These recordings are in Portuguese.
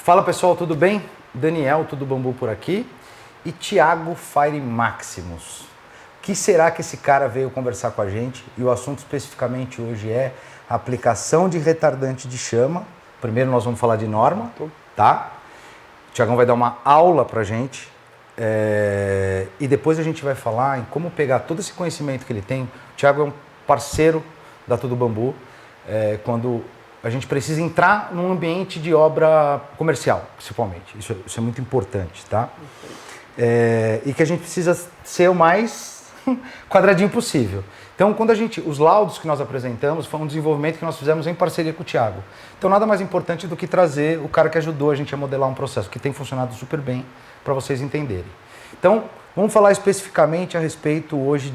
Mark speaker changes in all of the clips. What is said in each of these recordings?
Speaker 1: Fala pessoal, tudo bem? Daniel, tudo bambu por aqui. E Thiago Fire Maximus. O que será que esse cara veio conversar com a gente? E o assunto especificamente hoje é aplicação de retardante de chama. Primeiro nós vamos falar de norma, tá? O Thiagão vai dar uma aula pra gente. E depois a gente vai falar em como pegar todo esse conhecimento que ele tem. O Thiago é um parceiro da Tudo Bambu. Quando a gente precisa entrar num ambiente de obra comercial, principalmente. Isso é muito importante, tá? E que a gente precisa ser o mais quadradinho possível. Então, os laudos que nós apresentamos foi um desenvolvimento que nós fizemos em parceria com o Thiago. Então, nada mais importante do que trazer o cara que ajudou a gente a modelar um processo que tem funcionado super bem para vocês entenderem. Então, vamos falar especificamente a respeito hoje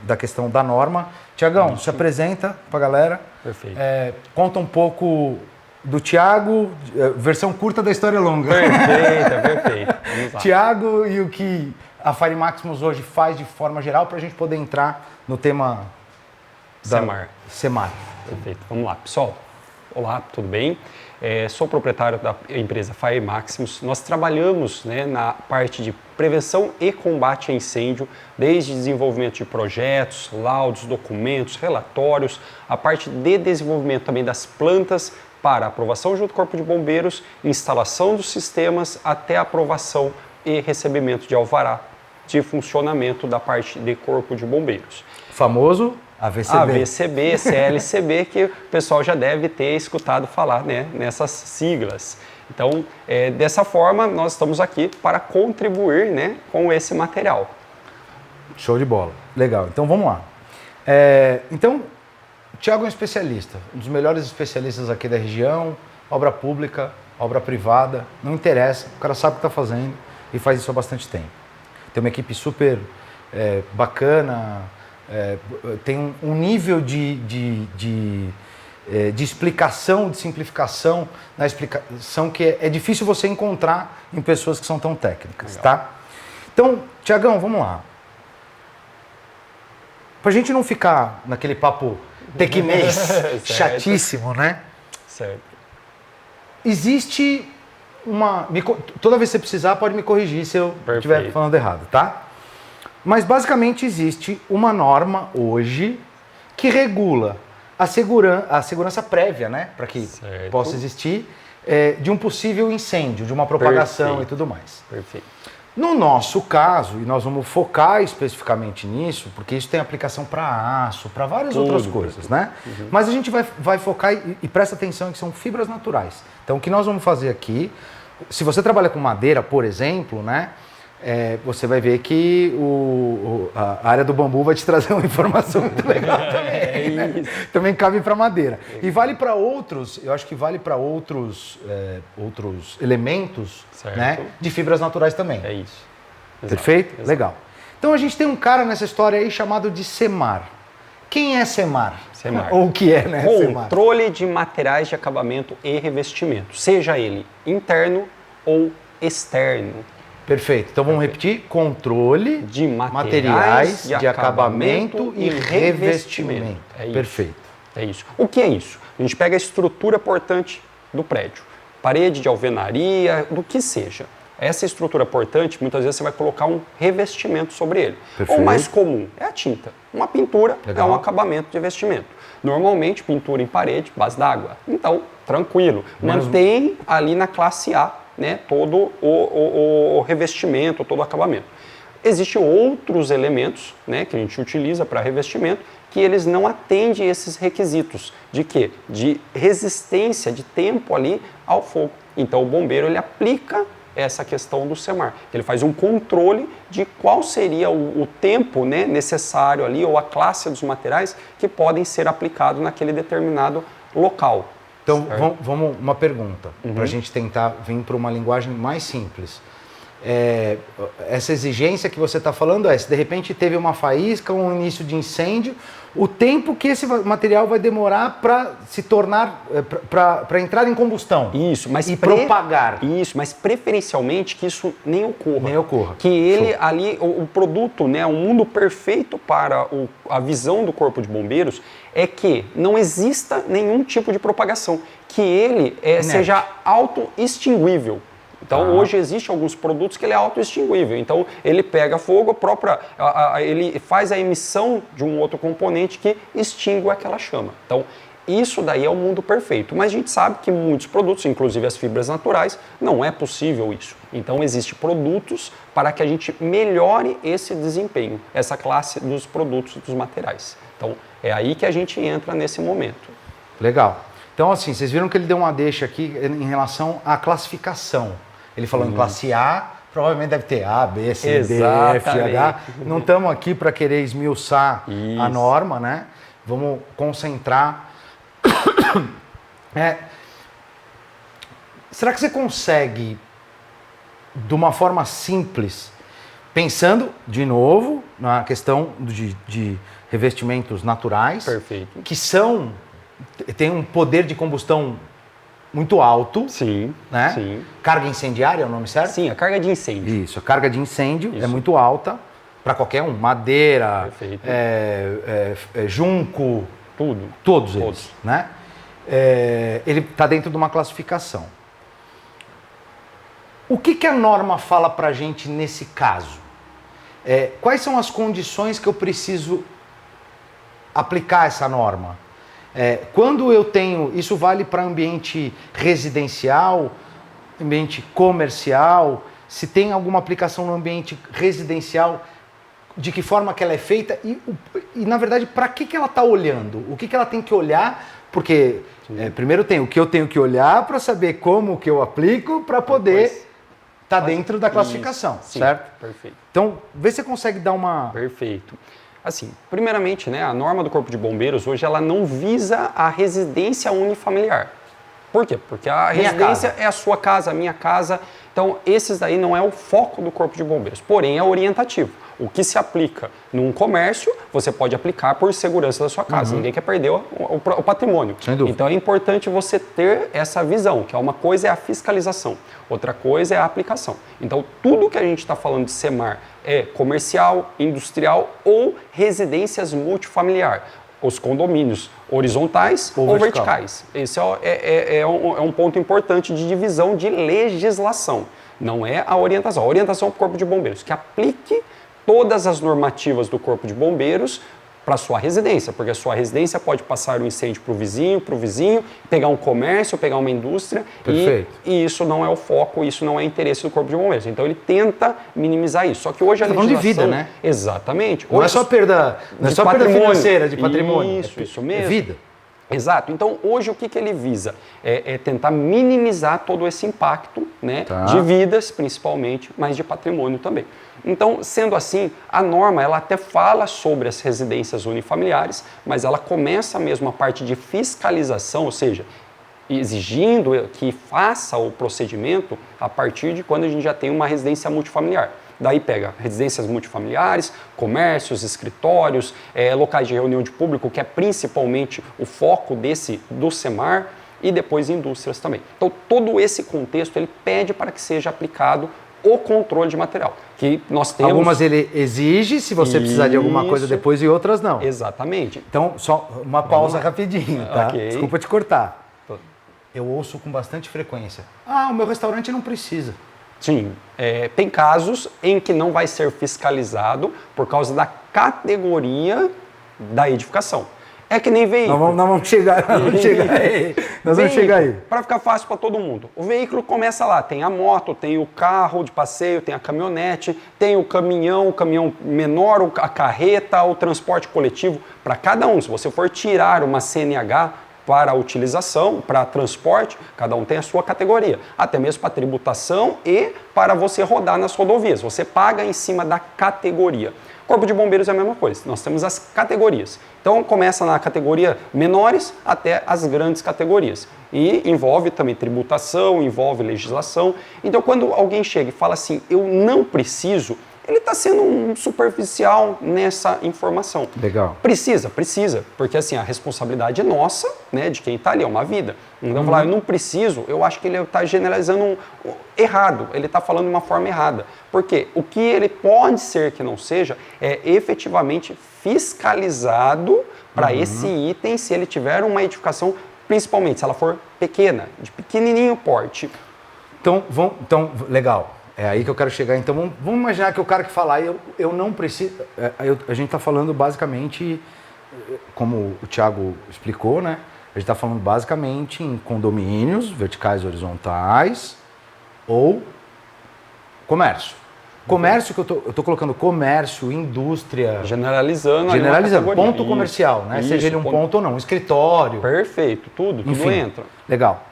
Speaker 1: da questão da norma. Tiagão, se apresenta para a galera.
Speaker 2: Perfeito.
Speaker 1: Conta um pouco do Thiago, versão curta da história longa.
Speaker 2: Perfeito. Vamos lá.
Speaker 1: Thiago e o que a Fire Maximus hoje faz de forma geral para a gente poder entrar no tema Semar.
Speaker 2: Perfeito. Vamos lá, pessoal. Olá, tudo bem? Sou proprietário da empresa Fire Maximus. Nós trabalhamos na parte de prevenção e combate a incêndio, desde desenvolvimento de projetos, laudos, documentos, relatórios, a parte de desenvolvimento também das plantas para aprovação junto ao Corpo de Bombeiros, instalação dos sistemas até aprovação e recebimento de alvará de funcionamento da parte de Corpo de Bombeiros.
Speaker 1: Famoso AVCB,
Speaker 2: CLCB, que o pessoal já deve ter escutado falar nessas siglas. Então, dessa forma, nós estamos aqui para contribuir com esse material.
Speaker 1: Show de bola. Legal. Então, vamos lá. Então, o Thiago é um especialista, um dos melhores especialistas aqui da região, obra pública, obra privada, não interessa, o cara sabe o que está fazendo e faz isso há bastante tempo. Tem uma equipe super bacana, tem um nível de explicação, de simplificação na explicação que é difícil você encontrar em pessoas que são tão técnicas, tá? Então, Thiagão, vamos lá. Pra gente não ficar naquele papo tequinês chatíssimo, né?
Speaker 2: Certo.
Speaker 1: Existe toda vez que você precisar, pode me corrigir se eu estiver falando errado, tá? Mas basicamente existe uma norma hoje que regula a segurança prévia, né? Para que possa existir de um possível incêndio, de uma propagação e tudo mais.
Speaker 2: Perfeito.
Speaker 1: No nosso caso, e nós vamos focar especificamente nisso, porque isso tem aplicação para aço, para várias outras coisas, né? Mas a gente vai focar e presta atenção que são fibras naturais. Então, o que nós vamos fazer aqui, se você trabalha com madeira, por exemplo, né? Você vai ver que a área do bambu vai te trazer uma informação muito legal também. Né? Também cabe para madeira. E vale para outros, eu acho que vale para outros elementos, né, de fibras naturais também.
Speaker 2: É isso.
Speaker 1: Perfeito? Exato. Legal. Então a gente tem um cara nessa história aí chamado de Semar. Quem é Semar? Ou o que é, né?
Speaker 2: Controle de materiais de acabamento e revestimento, seja ele interno ou externo.
Speaker 1: Perfeito. Então vamos repetir. Controle
Speaker 2: de materiais
Speaker 1: de acabamento e revestimento. Perfeito.
Speaker 2: É isso. O que é isso? A gente pega a estrutura portante do prédio. Parede de alvenaria, do que seja. Essa estrutura portante, muitas vezes você vai colocar um revestimento sobre ele.
Speaker 1: Perfeito.
Speaker 2: O mais comum é a tinta. Uma pintura
Speaker 1: Legal.
Speaker 2: É um acabamento de revestimento. Normalmente, pintura em parede, base d'água. Então, tranquilo. Mantém ali na classe A, todo o revestimento, todo o acabamento. Existem outros elementos que a gente utiliza para revestimento que eles não atendem esses requisitos. De quê? De resistência, de tempo ali ao fogo. Então o bombeiro ele aplica essa questão do Semar. Ele faz um controle de qual seria o tempo necessário ali ou a classe dos materiais que podem ser aplicados naquele determinado local.
Speaker 1: Então, vamos uma pergunta, para a gente tentar vir para uma linguagem mais simples. essa exigência que você está falando se de repente teve uma faísca, um início de incêndio, o tempo que esse material vai demorar para se tornar, para entrar em combustão.
Speaker 2: Isso, mas
Speaker 1: propagar.
Speaker 2: Isso, mas preferencialmente que isso nem ocorra.
Speaker 1: Nem ocorra.
Speaker 2: Que ele ali, o produto, né, o mundo perfeito para a visão do Corpo de Bombeiros é que não exista nenhum tipo de propagação, que ele seja auto-extinguível. Então, hoje existem alguns produtos que ele é auto-extinguível. Então, ele pega fogo, ele faz a emissão de um outro componente que extingue aquela chama. Então, isso daí é o mundo perfeito. Mas a gente sabe que muitos produtos, inclusive as fibras naturais, não é possível isso. Então, existem produtos para que a gente melhore esse desempenho, essa classe dos produtos, dos materiais. Então, é aí que a gente entra nesse momento.
Speaker 1: Legal. Então, assim, vocês viram que ele deu uma deixa aqui em relação à classificação. Ele falou em classe A, provavelmente deve ter A, B, C, D, F, H. Não estamos aqui para querer esmiuçar a norma, né? Vamos concentrar. Será que você consegue, de uma forma simples, pensando, de novo, na questão de revestimentos naturais,
Speaker 2: perfeito,
Speaker 1: que têm um poder de combustão muito alto.
Speaker 2: Sim,
Speaker 1: né?
Speaker 2: Sim.
Speaker 1: Carga incendiária é o nome certo?
Speaker 2: Sim, a carga de incêndio.
Speaker 1: Isso, a carga de incêndio é muito alta para qualquer um. Madeira, junco, todos eles. Né? Ele está dentro de uma classificação. O que a norma fala para a gente nesse caso? Quais são as condições que eu preciso aplicar essa norma? Quando eu tenho, isso vale para ambiente residencial, ambiente comercial, se tem alguma aplicação no ambiente residencial, de que forma que ela é feita e na verdade, para que ela está olhando? O que ela tem que olhar? Porque primeiro tem o que eu tenho que olhar para saber como que eu aplico para poder estar dentro da classificação, certo?
Speaker 2: Perfeito.
Speaker 1: Então, vê se você consegue dar uma...
Speaker 2: Perfeito. Assim, primeiramente, né, a norma do Corpo de Bombeiros hoje ela não visa a residência unifamiliar. Por quê? Porque a residência é a sua casa, a minha casa. Então, esses daí não é o foco do Corpo de Bombeiros, porém é orientativo. O que se aplica num comércio, você pode aplicar por segurança da sua casa. Ninguém quer perder o patrimônio.
Speaker 1: Sem dúvida.
Speaker 2: Então é importante você ter essa visão, que uma coisa é a fiscalização, outra coisa é a aplicação. Então tudo que a gente está falando de SEMAR é comercial, industrial ou residências multifamiliar. Os condomínios horizontais ou verticais. Esse é um ponto importante de divisão de legislação. Não é a orientação. A orientação é o Corpo de Bombeiros, que aplique todas as normativas do Corpo de Bombeiros para sua residência, porque a sua residência pode passar o incêndio para o vizinho, pegar um comércio, pegar uma indústria, e isso não é o foco, isso não é interesse do Corpo de Bombeiros. Então ele tenta minimizar isso. Só que hoje a legislação...
Speaker 1: de vida, né?
Speaker 2: Exatamente.
Speaker 1: Não é só perda, não é só perda financeira de patrimônio.
Speaker 2: Isso mesmo.
Speaker 1: É vida.
Speaker 2: Exato. Então, hoje, o que ele visa? É tentar minimizar todo esse impacto, né, de vidas, principalmente, mas de patrimônio também. Então, sendo assim, a norma ela até fala sobre as residências unifamiliares, mas ela começa mesmo a parte de fiscalização, ou seja, exigindo que faça o procedimento a partir de quando a gente já tem uma residência multifamiliar. Daí pega residências multifamiliares, comércios, escritórios, locais de reunião de público, que é principalmente o foco do SEMAR, e depois indústrias também. Então, todo esse contexto ele pede para que seja aplicado o controle de material. Que nós temos...
Speaker 1: Algumas ele exige, se você precisar de alguma coisa depois, e outras não.
Speaker 2: Exatamente.
Speaker 1: Então, só uma pausa rapidinho, tá?
Speaker 2: Okay.
Speaker 1: Desculpa te cortar. Eu ouço com bastante frequência. O meu restaurante não precisa.
Speaker 2: Sim, tem casos em que não vai ser fiscalizado por causa da categoria da edificação. É que nem veículo.
Speaker 1: Nós vamos chegar aí.
Speaker 2: Para ficar fácil para todo mundo. O veículo começa lá, tem a moto, tem o carro de passeio, tem a caminhonete, tem o caminhão menor, a carreta, o transporte coletivo. Para cada um, se você for tirar uma CNH para utilização, para transporte, cada um tem a sua categoria. Até mesmo para tributação e para você rodar nas rodovias. Você paga em cima da categoria. Corpo de Bombeiros é a mesma coisa, nós temos as categorias. Então começa na categoria menores até as grandes categorias. E envolve também tributação, envolve legislação. Então quando alguém chega e fala assim, eu não preciso, ele está sendo um superficial nessa informação.
Speaker 1: Legal.
Speaker 2: Precisa, porque assim, a responsabilidade é nossa, né, de quem está ali, é uma vida. Então, falar, eu não preciso, eu acho que ele está generalizando errado, ele está falando de uma forma errada. Porque o que ele pode ser que não seja, é efetivamente fiscalizado para esse item, se ele tiver uma edificação, principalmente se ela for pequena, de pequenininho porte.
Speaker 1: Então, legal. É aí que eu quero chegar. Então, vamos imaginar que o cara que fala, eu não preciso... a gente está falando basicamente, como o Thiago explicou, né? A gente está falando basicamente em condomínios, verticais, horizontais ou comércio. Comércio, que eu estou colocando comércio, indústria...
Speaker 2: Generalizando,
Speaker 1: ponto comercial, né? Seja ele um ponto ou não, um escritório.
Speaker 2: Perfeito, tudo entra.
Speaker 1: Legal.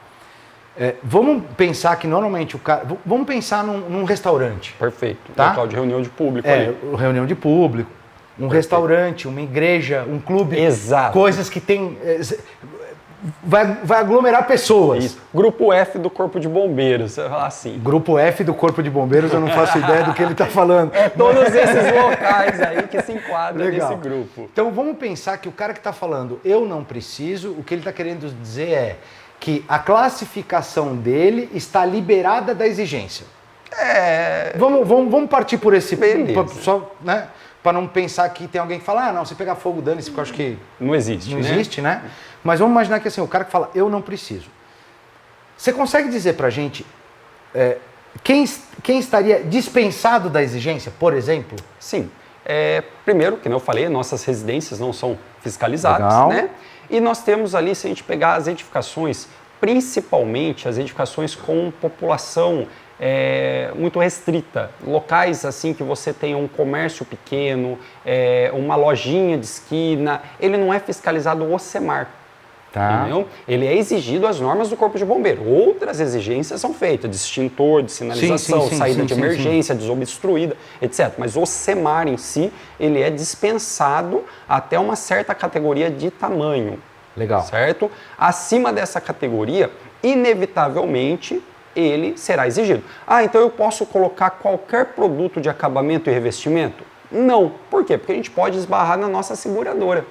Speaker 1: Vamos pensar que normalmente o cara... Vamos pensar num restaurante.
Speaker 2: Perfeito.
Speaker 1: Tá?
Speaker 2: Local de reunião de público ali.
Speaker 1: Reunião de público. Um restaurante, uma igreja, um clube.
Speaker 2: Exato.
Speaker 1: Coisas que tem... Vai aglomerar pessoas.
Speaker 2: Isso. Grupo F do Corpo de Bombeiros, você vai falar assim.
Speaker 1: Grupo F do Corpo de Bombeiros, eu não faço ideia do que ele está falando.
Speaker 2: É todos esses locais aí que se enquadram nesse grupo.
Speaker 1: Então vamos pensar que o cara que está falando eu não preciso, o que ele está querendo dizer é que a classificação dele está liberada da exigência. Vamos partir por esse... Só, né? Para não pensar que tem alguém que fala, não, se pegar fogo, dane-se, porque eu acho que...
Speaker 2: Não existe,
Speaker 1: né? Mas vamos imaginar que assim, o cara que fala, eu não preciso. Você consegue dizer pra gente quem estaria dispensado da exigência, por exemplo?
Speaker 2: Sim. Primeiro, como eu falei, nossas residências não são fiscalizadas, né? E nós temos ali, se a gente pegar as edificações, principalmente as edificações com população muito restrita, locais assim que você tem um comércio pequeno, uma lojinha de esquina, ele não é fiscalizado o SEMAR.
Speaker 1: Tá.
Speaker 2: Entendeu? Ele é exigido as normas do Corpo de Bombeiro. Outras exigências são feitas, de extintor, de sinalização, saída de emergência, desobstruída, etc. Mas o SEMAR em si, ele é dispensado até uma certa categoria de tamanho.
Speaker 1: Legal.
Speaker 2: Certo? Acima dessa categoria, inevitavelmente, ele será exigido. Então eu posso colocar qualquer produto de acabamento e revestimento? Não. Por quê? Porque a gente pode esbarrar na nossa seguradora.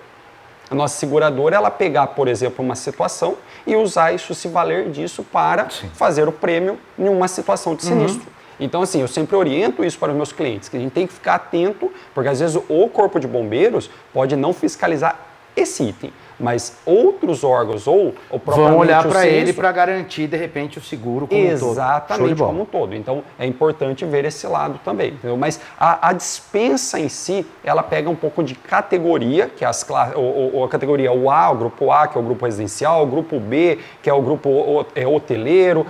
Speaker 2: A nossa seguradora, ela pegar, por exemplo, uma situação e usar isso, se valer disso para fazer o prêmio em uma situação de sinistro. Então, assim, eu sempre oriento isso para os meus clientes, que a gente tem que ficar atento, porque às vezes o Corpo de Bombeiros pode não fiscalizar esse item, mas outros órgãos ou
Speaker 1: vão olhar para ele para garantir, de repente, o seguro como um todo.
Speaker 2: Exatamente, como um todo. Então, é importante ver esse lado também. Entendeu? Mas a dispensa em si, ela pega um pouco de categoria, que é a categoria A, o grupo A, que é o grupo residencial, o grupo B, que é o grupo hoteleiro,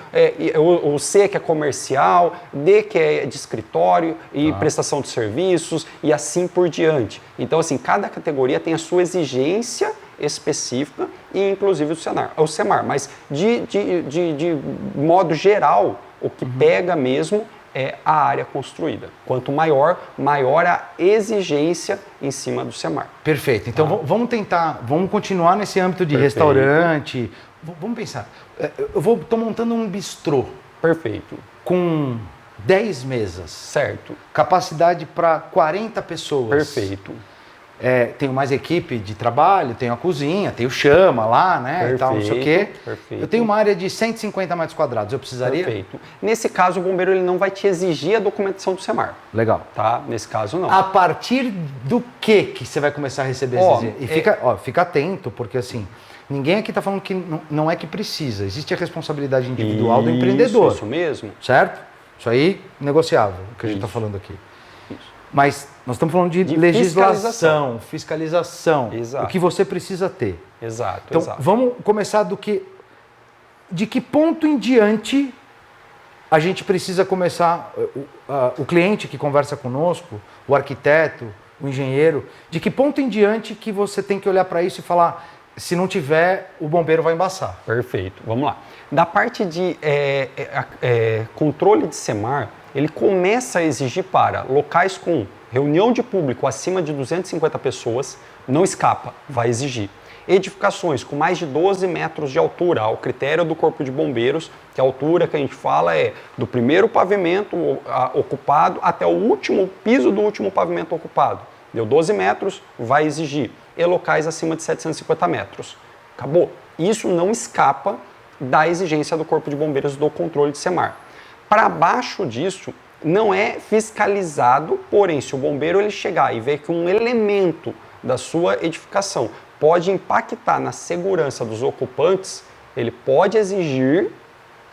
Speaker 2: o C, que é comercial, D, que é de escritório e prestação de serviços, e assim por diante. Então, assim, cada categoria tem a sua exigência específica e inclusive o SEMAR, mas de modo geral, o que pega mesmo é a área construída. Quanto maior a exigência em cima do SEMAR.
Speaker 1: Perfeito. Então vamos continuar nesse âmbito de restaurante. Vamos pensar. Estou montando um bistrô.
Speaker 2: Perfeito.
Speaker 1: Com 10 mesas.
Speaker 2: Certo.
Speaker 1: Capacidade para 40 pessoas.
Speaker 2: Perfeito.
Speaker 1: Tenho mais equipe de trabalho, tenho a cozinha, tenho chama lá, né?
Speaker 2: Perfeito,
Speaker 1: e tal, não sei o quê.
Speaker 2: Perfeito.
Speaker 1: Eu tenho uma área de 150 metros quadrados, eu precisaria?
Speaker 2: Perfeito. Nesse caso, o bombeiro ele não vai te exigir a documentação do SEMAR.
Speaker 1: Legal.
Speaker 2: Tá? Nesse caso, não.
Speaker 1: A partir do que você vai começar a receber esses... E fica atento, porque assim, ninguém aqui está falando que não é que precisa. Existe a responsabilidade individual do empreendedor.
Speaker 2: Isso mesmo.
Speaker 1: Certo? Isso aí, negociável, o que a gente está falando aqui. Mas nós estamos falando de legislação, fiscalização,
Speaker 2: Exato.
Speaker 1: O que você precisa ter.
Speaker 2: Exato,
Speaker 1: então, vamos começar de que ponto em diante a gente precisa começar, o cliente que conversa conosco, o arquiteto, o engenheiro, de que ponto em diante que você tem que olhar para isso e falar, se não tiver, o bombeiro vai embaçar.
Speaker 2: Perfeito, vamos lá. Da parte de controle de SEMAR, ele começa a exigir para locais com reunião de público acima de 250 pessoas, não escapa, vai exigir. Edificações com mais de 12 metros de altura, ao critério do Corpo de Bombeiros, que a altura que a gente fala é do primeiro pavimento ocupado até o último piso do último pavimento ocupado. Deu 12 metros, vai exigir. E locais acima de 750 metros. Acabou. Isso não escapa da exigência do Corpo de Bombeiros do controle de SEMAR. Para baixo disso, não é fiscalizado, porém, se o bombeiro ele chegar e ver que um elemento da sua edificação pode impactar na segurança dos ocupantes, ele pode exigir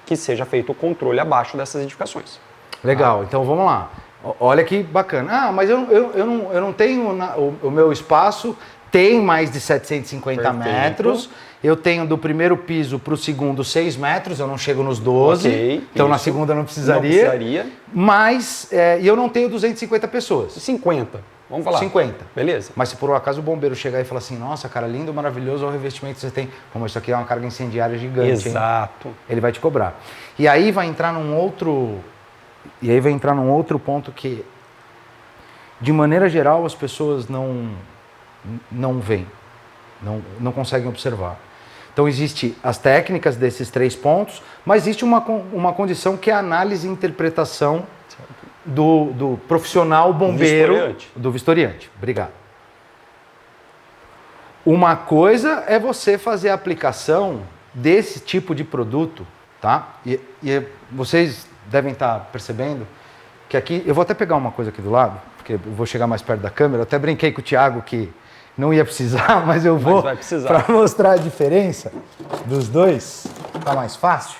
Speaker 2: que seja feito o controle abaixo dessas edificações.
Speaker 1: Legal, então vamos lá. Olha que bacana. Mas eu não tenho... O meu espaço tem mais de 750
Speaker 2: Perfeito.
Speaker 1: Metros. Eu tenho do primeiro piso para o segundo 6 metros, eu não chego nos 12.
Speaker 2: Okay,
Speaker 1: então
Speaker 2: isso.
Speaker 1: Na segunda eu não precisaria.
Speaker 2: Não precisaria.
Speaker 1: Mas eu não tenho 250 pessoas.
Speaker 2: 50. Vamos falar.
Speaker 1: 50.
Speaker 2: Beleza.
Speaker 1: Mas se por um acaso o bombeiro chegar e falar assim, nossa, cara, lindo, maravilhoso, olha o revestimento que você tem. Como isso aqui é uma carga incendiária gigante.
Speaker 2: Exato.
Speaker 1: Hein? Ele vai te cobrar. E aí vai entrar num outro ponto que, de maneira geral, as pessoas não veem, não conseguem observar. Então, existem as técnicas desses 3 pontos, mas existe uma condição que é a análise e interpretação do profissional bombeiro, do vistoriante. Obrigado. Uma coisa é você fazer a aplicação desse tipo de produto, tá? E vocês devem estar percebendo que aqui, eu vou até pegar uma coisa aqui do lado, porque eu vou chegar mais perto da câmera, eu até brinquei com o Thiago que não ia precisar, mas eu vou para mostrar a diferença dos dois, tá mais fácil.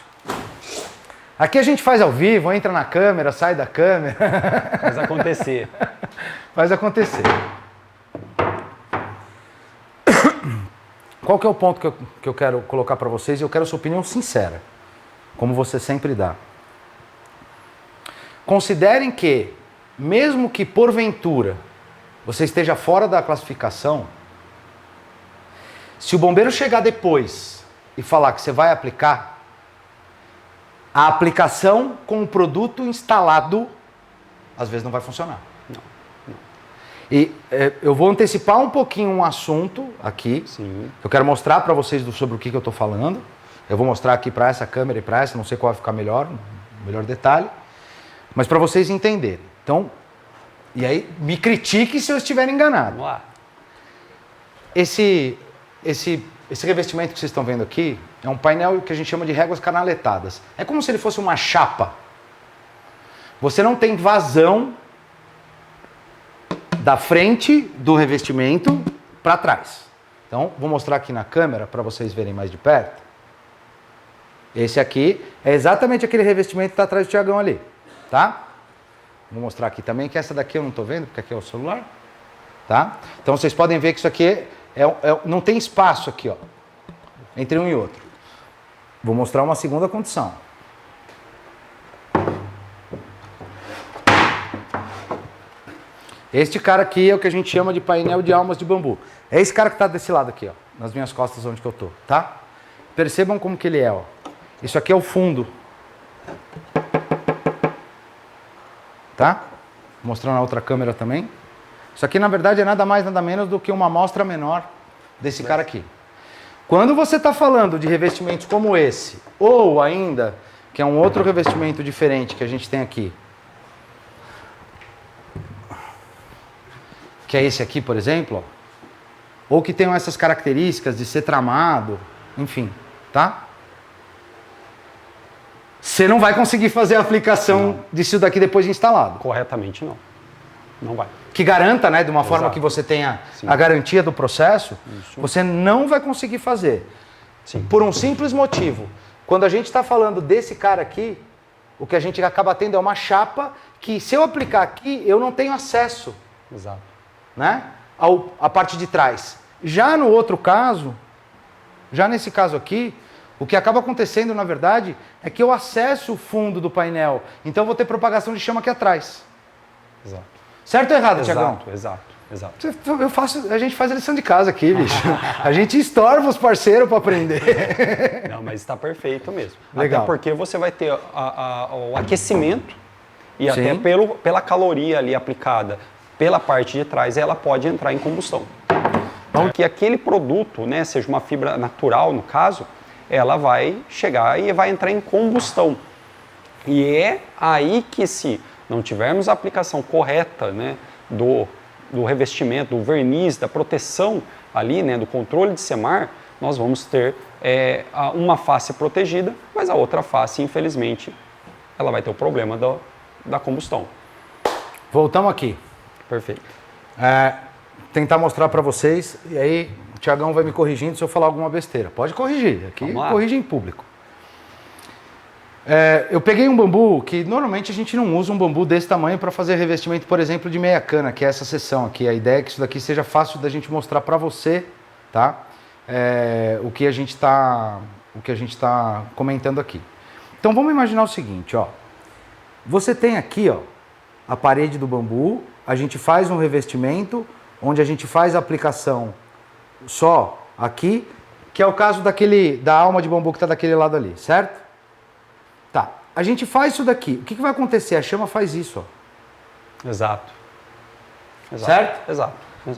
Speaker 1: Aqui a gente faz ao vivo, entra na câmera, sai da câmera.
Speaker 2: Faz acontecer.
Speaker 1: Faz acontecer. Qual que é o ponto que eu quero colocar para vocês? Eu quero a sua opinião sincera, como você sempre dá. Considerem que, mesmo que porventura você esteja fora da classificação, se o bombeiro chegar depois e falar que você vai aplicar, a aplicação com o produto instalado, às vezes não vai funcionar.
Speaker 2: Não.
Speaker 1: E eu vou antecipar um pouquinho um assunto aqui.
Speaker 2: Sim.
Speaker 1: Eu quero mostrar para vocês sobre o que eu estou falando. Eu vou mostrar aqui para essa câmera e para essa, não sei qual vai ficar melhor detalhe. Mas para vocês entenderem. Então, e aí me critique se eu estiver enganado.
Speaker 2: Vamos lá.
Speaker 1: Esse revestimento que vocês estão vendo aqui é um painel que a gente chama de réguas canaletadas. É como se ele fosse uma chapa. Você não tem vazão da frente do revestimento para trás. Então, vou mostrar aqui na câmera para vocês verem mais de perto. Esse aqui é exatamente aquele revestimento que está atrás do Thiagão ali. Tá? Vou mostrar aqui também, que essa daqui eu não estou vendo, porque aqui é o celular. Tá? Então, vocês podem ver que isso aqui não tem espaço aqui, ó, entre um e outro. Vou mostrar uma segunda condição. Este cara aqui é o que a gente chama de painel de almas de bambu. É esse cara que está desse lado aqui, ó, nas minhas costas onde que eu tô, tá? Percebam como que ele é, ó. Isso aqui é o fundo. Tá? Vou mostrar na outra câmera também. Isso aqui, na verdade, é nada mais, nada menos do que uma amostra menor desse cara aqui. Quando você está falando de revestimentos como esse, ou ainda, que é um outro revestimento diferente que a gente tem aqui, que é esse aqui, por exemplo, ó, ou que tem essas características de ser tramado, enfim, tá? Você não vai conseguir fazer a aplicação disso daqui depois de instalado.
Speaker 2: Corretamente, não. Não vai.
Speaker 1: Que garanta, né, de uma forma que você tenha a garantia do processo, você não vai conseguir fazer.
Speaker 2: Sim.
Speaker 1: Por um simples motivo. Quando a gente está falando desse cara aqui, o que a gente acaba tendo é uma chapa que, se eu aplicar aqui, eu não tenho acesso.
Speaker 2: Exato.
Speaker 1: Né, a parte de trás. Já no outro caso, já nesse caso aqui, o que acaba acontecendo, na verdade, é que eu acesso o fundo do painel. Então eu vou ter propagação de chama aqui atrás.
Speaker 2: Exato.
Speaker 1: Certo ou errado, Thiagão?
Speaker 2: Exato.
Speaker 1: A gente faz a lição de casa aqui, bicho. A gente estorva os parceiros para aprender.
Speaker 2: Não, mas está perfeito mesmo.
Speaker 1: Legal.
Speaker 2: Até porque você vai ter o aquecimento e
Speaker 1: Sim.
Speaker 2: até pela caloria ali aplicada pela parte de trás, ela pode entrar em combustão. Então, que aquele produto, né, seja uma fibra natural, no caso, ela vai chegar e vai entrar em combustão. E é aí que, se não tivermos a aplicação correta, né, do revestimento, do verniz, da proteção ali, né, do controle de semar, nós vamos ter uma face protegida, mas a outra face, infelizmente, ela vai ter o problema da combustão.
Speaker 1: Voltamos aqui.
Speaker 2: Perfeito.
Speaker 1: Tentar mostrar para vocês, e aí o Tiagão vai me corrigindo se eu falar alguma besteira. Pode corrigir, aqui corrige em público. Eu peguei um bambu que normalmente a gente não usa um bambu desse tamanho para fazer revestimento, por exemplo, de meia cana, que é essa seção aqui. A ideia é que isso daqui seja fácil da gente mostrar para você, tá? O que a gente está comentando aqui. Então vamos imaginar o seguinte, ó. Você tem aqui, ó, a parede do bambu, a gente faz um revestimento, onde a gente faz a aplicação só aqui, que é o caso da alma de bambu que está daquele lado ali, certo? Tá, a gente faz isso daqui, o que vai acontecer? A chama faz isso, ó.
Speaker 2: Exato.
Speaker 1: Certo?
Speaker 2: Exato.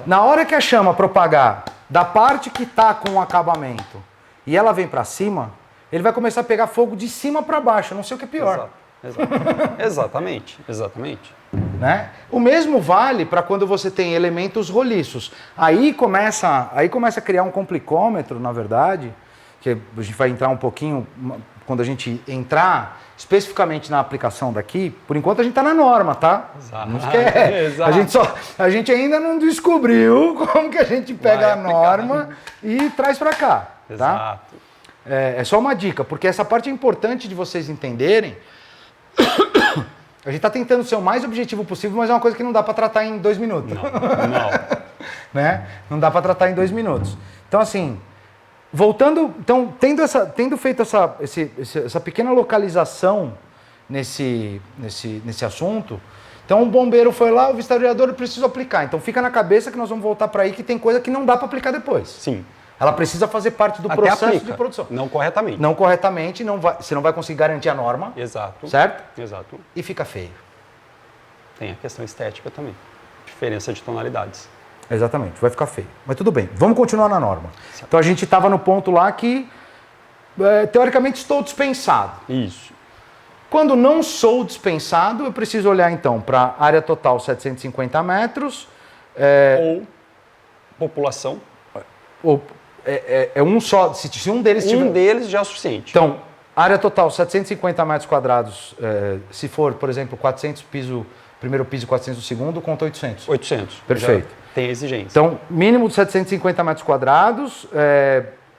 Speaker 1: Na hora que a chama propagar da parte que está com o acabamento e ela vem para cima, ele vai começar a pegar fogo de cima para baixo, eu não sei o que é pior.
Speaker 2: Exatamente.
Speaker 1: Né? O mesmo vale para quando você tem elementos roliços. Aí começa a criar um complicômetro, na verdade, que a gente vai entrar um pouquinho, quando a gente entrar especificamente na aplicação daqui, por enquanto a gente está na norma, tá?
Speaker 2: Exato.
Speaker 1: Não esquece. A gente ainda não descobriu como que a gente pega a norma e traz para cá. Tá?
Speaker 2: Exato.
Speaker 1: É só uma dica, porque essa parte é importante de vocês entenderem. A gente está tentando ser o mais objetivo possível, mas é uma coisa que não dá para tratar em 2 minutos.
Speaker 2: Não.
Speaker 1: Né? Não dá para tratar em 2 minutos. Então, assim, voltando, então, tendo feito essa pequena localização nesse assunto, então o bombeiro foi lá, o vistoriador precisa aplicar. Então fica na cabeça que nós vamos voltar para aí que tem coisa que não dá para aplicar depois.
Speaker 2: Sim.
Speaker 1: Ela precisa fazer parte do processo de produção.
Speaker 2: Não corretamente.
Speaker 1: Não corretamente, você não vai conseguir garantir a norma.
Speaker 2: Exato.
Speaker 1: Certo?
Speaker 2: Exato.
Speaker 1: E fica feio.
Speaker 2: Tem a questão estética também. Diferença de tonalidades.
Speaker 1: Exatamente, vai ficar feio. Mas tudo bem, vamos continuar na norma. Certo. Então a gente estava no ponto lá que, teoricamente, estou dispensado.
Speaker 2: Isso.
Speaker 1: Quando não sou dispensado, eu preciso olhar então para a área total 750 metros.
Speaker 2: Ou população.
Speaker 1: É um só, se um deles tiver...
Speaker 2: Um deles já é o suficiente.
Speaker 1: Então, área total 750 metros quadrados, se for, por exemplo, 400 primeiro piso e 400 o segundo, conta 800.
Speaker 2: 800.
Speaker 1: Perfeito.
Speaker 2: Tem exigência.
Speaker 1: Então, mínimo de 750 metros quadrados,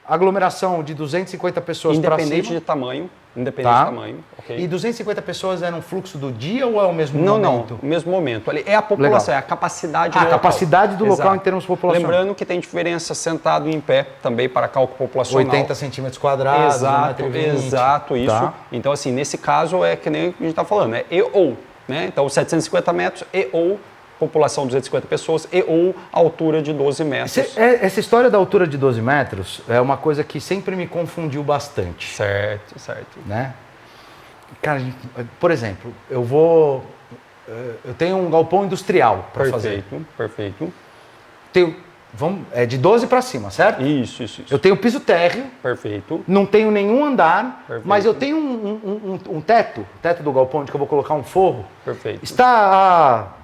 Speaker 1: aglomeração de 250 pessoas para cima.
Speaker 2: Independente de tamanho. Independente de tamanho. Okay.
Speaker 1: E 250 pessoas é no fluxo do dia ou é o mesmo momento?
Speaker 2: Não, o mesmo momento. Ali é a população,
Speaker 1: Legal.
Speaker 2: É a capacidade do local.
Speaker 1: A capacidade do local em termos populacionais.
Speaker 2: Lembrando que tem diferença sentado e em pé também para cálculo populacional.
Speaker 1: 80 centímetros quadrados,
Speaker 2: exato,
Speaker 1: 1,20 m.
Speaker 2: Exato, isso.
Speaker 1: Tá.
Speaker 2: Então, assim, nesse caso é que nem a gente está falando, é e ou. Né? Então, 750 metros e ou população de 250 pessoas e ou altura de 12 metros.
Speaker 1: Essa história da altura de 12 metros é uma coisa que sempre me confundiu bastante.
Speaker 2: Certo.
Speaker 1: Né? Cara, por exemplo, eu tenho um galpão industrial para fazer.
Speaker 2: Perfeito.
Speaker 1: É de 12 para cima, certo?
Speaker 2: Isso.
Speaker 1: Eu tenho piso térreo.
Speaker 2: Perfeito.
Speaker 1: Não tenho nenhum andar,
Speaker 2: Perfeito.
Speaker 1: mas eu tenho um teto do galpão onde eu vou colocar um forro.
Speaker 2: Perfeito.
Speaker 1: Está a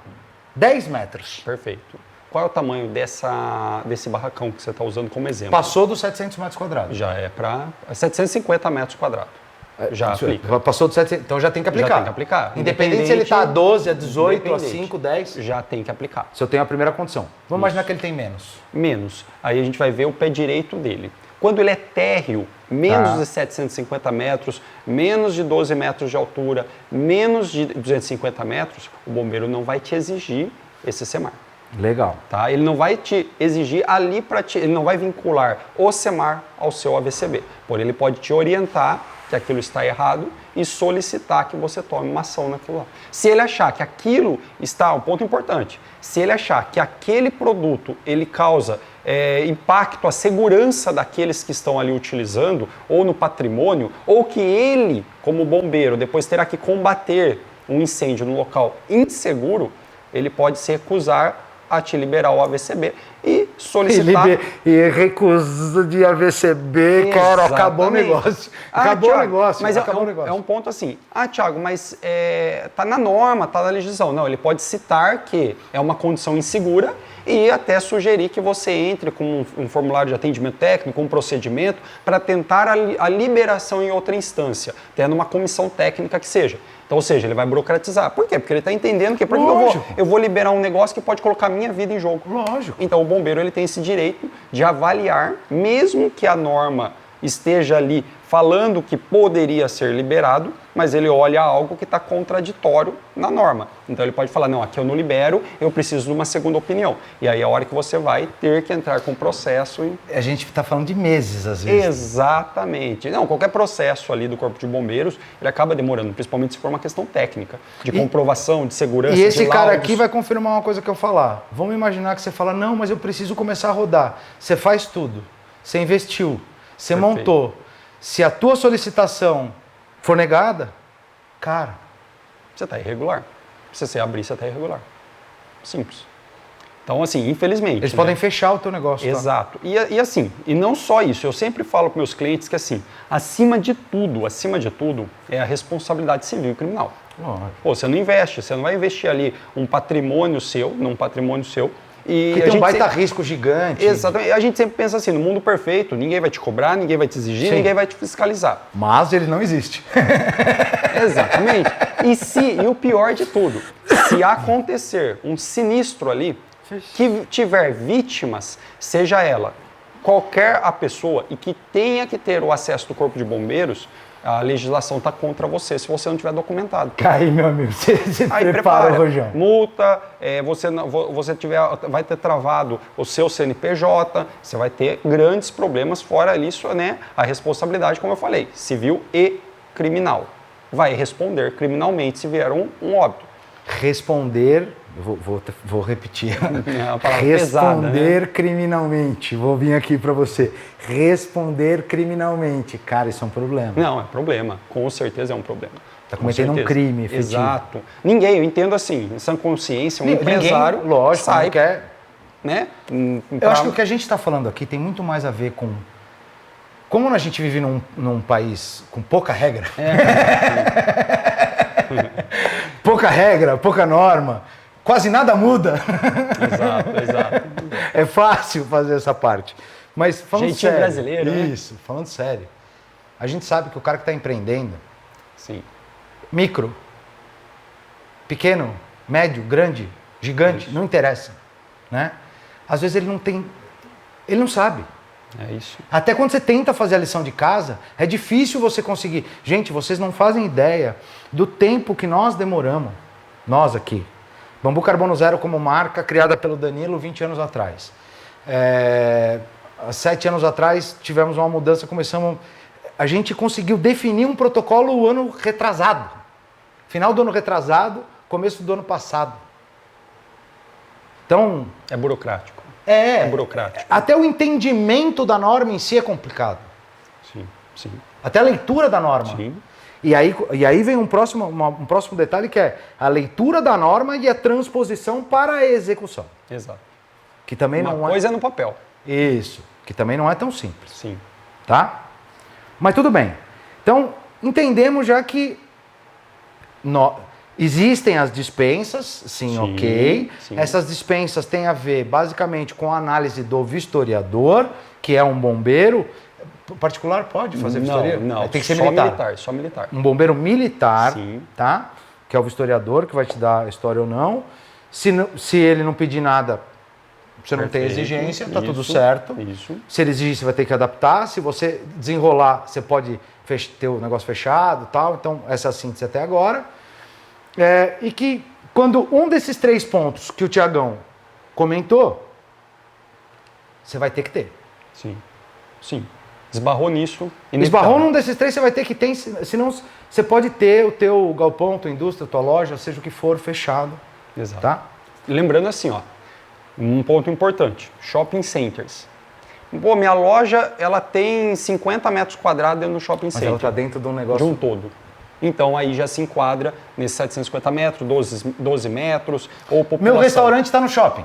Speaker 1: 10 metros.
Speaker 2: Perfeito. Qual é o tamanho desse barracão que você está usando como exemplo?
Speaker 1: Passou dos 700 metros quadrados.
Speaker 2: Já é para 750 metros quadrados. Já aplica.
Speaker 1: Passou dos 700, então já tem que aplicar.
Speaker 2: Já tem que aplicar.
Speaker 1: Independente se ele está a 12, a 18, a 5, 10.
Speaker 2: Já tem que aplicar.
Speaker 1: Se eu tenho a primeira condição. Vamos imaginar que ele tem menos.
Speaker 2: Menos. Aí a gente vai ver o pé direito dele. Quando ele é térreo, menos de 750 metros, menos de 12 metros de altura, menos de 250 metros, o bombeiro não vai te exigir esse SEMAR.
Speaker 1: Legal.
Speaker 2: Tá? Ele não vai te exigir ali ele não vai vincular o SEMAR ao seu AVCB. Porém, ele pode te orientar que aquilo está errado e solicitar que você tome uma ação naquilo lá. Se ele achar que aquilo está, um ponto importante, se ele achar que aquele produto ele causa impacto à segurança daqueles que estão ali utilizando, ou no patrimônio, ou que ele, como bombeiro, depois terá que combater um incêndio no local inseguro, ele pode se recusar a te liberar o AVCB e solicitar...
Speaker 1: E recusa de AVCB, cara, acabou o negócio. Acabou o negócio.
Speaker 2: Mas é um ponto assim, Thiago, mas tá na norma, tá na legislação. Não, ele pode citar que é uma condição insegura e até sugerir que você entre com um formulário de atendimento técnico, um procedimento, para tentar a liberação em outra instância, até numa comissão técnica que seja. Então, ou seja, ele vai burocratizar. Por quê? Porque ele está entendendo que eu vou liberar um negócio que pode colocar a minha vida em jogo.
Speaker 1: Lógico.
Speaker 2: Então, o bombeiro ele tem esse direito de avaliar, mesmo que a norma esteja ali falando que poderia ser liberado, mas ele olha algo que está contraditório na norma. Então ele pode falar, não, aqui eu não libero, eu preciso de uma segunda opinião. E aí é a hora que você vai ter que entrar com o processo.
Speaker 1: A gente está falando de meses, às vezes.
Speaker 2: Exatamente. Não, qualquer processo ali do Corpo de Bombeiros, ele acaba demorando, principalmente se for uma questão técnica, de comprovação, de segurança,
Speaker 1: e esse
Speaker 2: de
Speaker 1: cara
Speaker 2: laudos.
Speaker 1: aqui vai confirmar uma coisa que eu falar. Vamos imaginar que você fala, não, mas eu preciso começar a rodar. Você faz tudo. Você investiu. Você montou. Se a tua solicitação for negada, cara...
Speaker 2: Você está irregular. Se você abrir, você está irregular. Simples. Então, assim, infelizmente...
Speaker 1: Eles podem fechar o teu negócio.
Speaker 2: Exato. Tá? E assim, e não só isso. Eu sempre falo para meus clientes que, assim, acima de tudo, é a responsabilidade civil e criminal. Pô, você não investe, você não vai investir ali num patrimônio seu,
Speaker 1: que tem um baita risco gigante.
Speaker 2: Exatamente. A gente sempre pensa assim, no mundo perfeito, ninguém vai te cobrar, ninguém vai te exigir, ninguém vai te fiscalizar.
Speaker 1: Mas ele não existe.
Speaker 2: Exatamente. E o pior de tudo, se acontecer um sinistro ali, que tiver vítimas, seja ela qualquer a pessoa e que tenha que ter o acesso do Corpo de Bombeiros, a legislação está contra você se você não tiver documentado.
Speaker 1: Aí, meu amigo, você prepara, Rojão.
Speaker 2: Multa, vai ter travado o seu CNPJ, você vai ter grandes problemas, fora isso, né? A responsabilidade, como eu falei, civil e criminal. Vai responder criminalmente se vier um óbito.
Speaker 1: Responder, vou repetir.
Speaker 2: É uma palavra
Speaker 1: responder
Speaker 2: pesada, né?
Speaker 1: criminalmente. Vou vir aqui para você. Responder criminalmente. Cara, isso é um problema.
Speaker 2: Não, é problema. Com certeza é um problema.
Speaker 1: Está cometendo um crime efetivo.
Speaker 2: Exato. Ninguém, eu entendo assim, em sã consciência, um empresário
Speaker 1: lógico,
Speaker 2: sai,
Speaker 1: não quer...
Speaker 2: né?
Speaker 1: Eu acho que o que a gente está falando aqui tem muito mais a ver com... Como a gente vive num país com pouca regra... pouca regra, pouca norma, quase nada muda.
Speaker 2: Exato.
Speaker 1: É fácil fazer essa parte. Mas falando
Speaker 2: Jeitinho
Speaker 1: sério,
Speaker 2: brasileiro,
Speaker 1: isso, né? Falando sério, a gente sabe que o cara que está empreendendo,
Speaker 2: sim,
Speaker 1: micro, pequeno, médio, grande, gigante, não interessa, né? Às vezes ele não sabe.
Speaker 2: É isso.
Speaker 1: Até quando você tenta fazer a lição de casa, é difícil você conseguir. Gente, vocês não fazem ideia do tempo que nós demoramos. Nós aqui. Bambu Carbono Zero como marca, criada pelo Danilo 20 anos atrás. Há 7 anos atrás tivemos uma mudança, a gente conseguiu definir um protocolo o ano retrasado. Final do ano retrasado, começo do ano passado. Então...
Speaker 2: É burocrático.
Speaker 1: É
Speaker 2: burocrático.
Speaker 1: Até o entendimento da norma em si é complicado.
Speaker 2: Sim.
Speaker 1: Até a leitura da norma.
Speaker 2: Sim.
Speaker 1: E aí vem um próximo detalhe que é a leitura da norma e a transposição para a execução.
Speaker 2: Exato.
Speaker 1: Que também
Speaker 2: Uma coisa é no papel.
Speaker 1: Isso. Que também não é tão simples.
Speaker 2: Sim.
Speaker 1: Tá? Mas tudo bem. Então, entendemos já que existem as dispensas, sim, ok. Sim. Essas dispensas têm a ver basicamente com a análise do vistoriador, que é um bombeiro. Particular pode fazer vistoria?
Speaker 2: Não,
Speaker 1: tem que ser militar.
Speaker 2: Só militar.
Speaker 1: Um bombeiro militar,
Speaker 2: sim,
Speaker 1: tá? Que é o vistoriador que vai te dar a história ou não. Se ele não pedir nada, você não tem exigência, tá tudo certo.
Speaker 2: Isso.
Speaker 1: Se ele exigir, você vai ter que adaptar. Se você desenrolar, você pode ter o negócio fechado e tal. Então, essa é a síntese até agora. E que quando um desses 3 pontos que o Tiagão comentou, você vai ter que ter.
Speaker 2: Sim. Esbarrou nisso.
Speaker 1: Esbarrou num desses 3, você vai ter que ter, senão você pode ter o teu galpão, tua indústria, tua loja, seja o que for, fechado.
Speaker 2: Exato.
Speaker 1: Tá?
Speaker 2: Lembrando assim, um ponto importante, shopping centers. Pô, minha loja, ela tem 50 metros quadrados dentro do shopping center.
Speaker 1: Mas ela está dentro de um negócio...
Speaker 2: De um todo. Então aí já se enquadra nesses 750 metros, 12 metros, ou população.
Speaker 1: Meu restaurante está no shopping.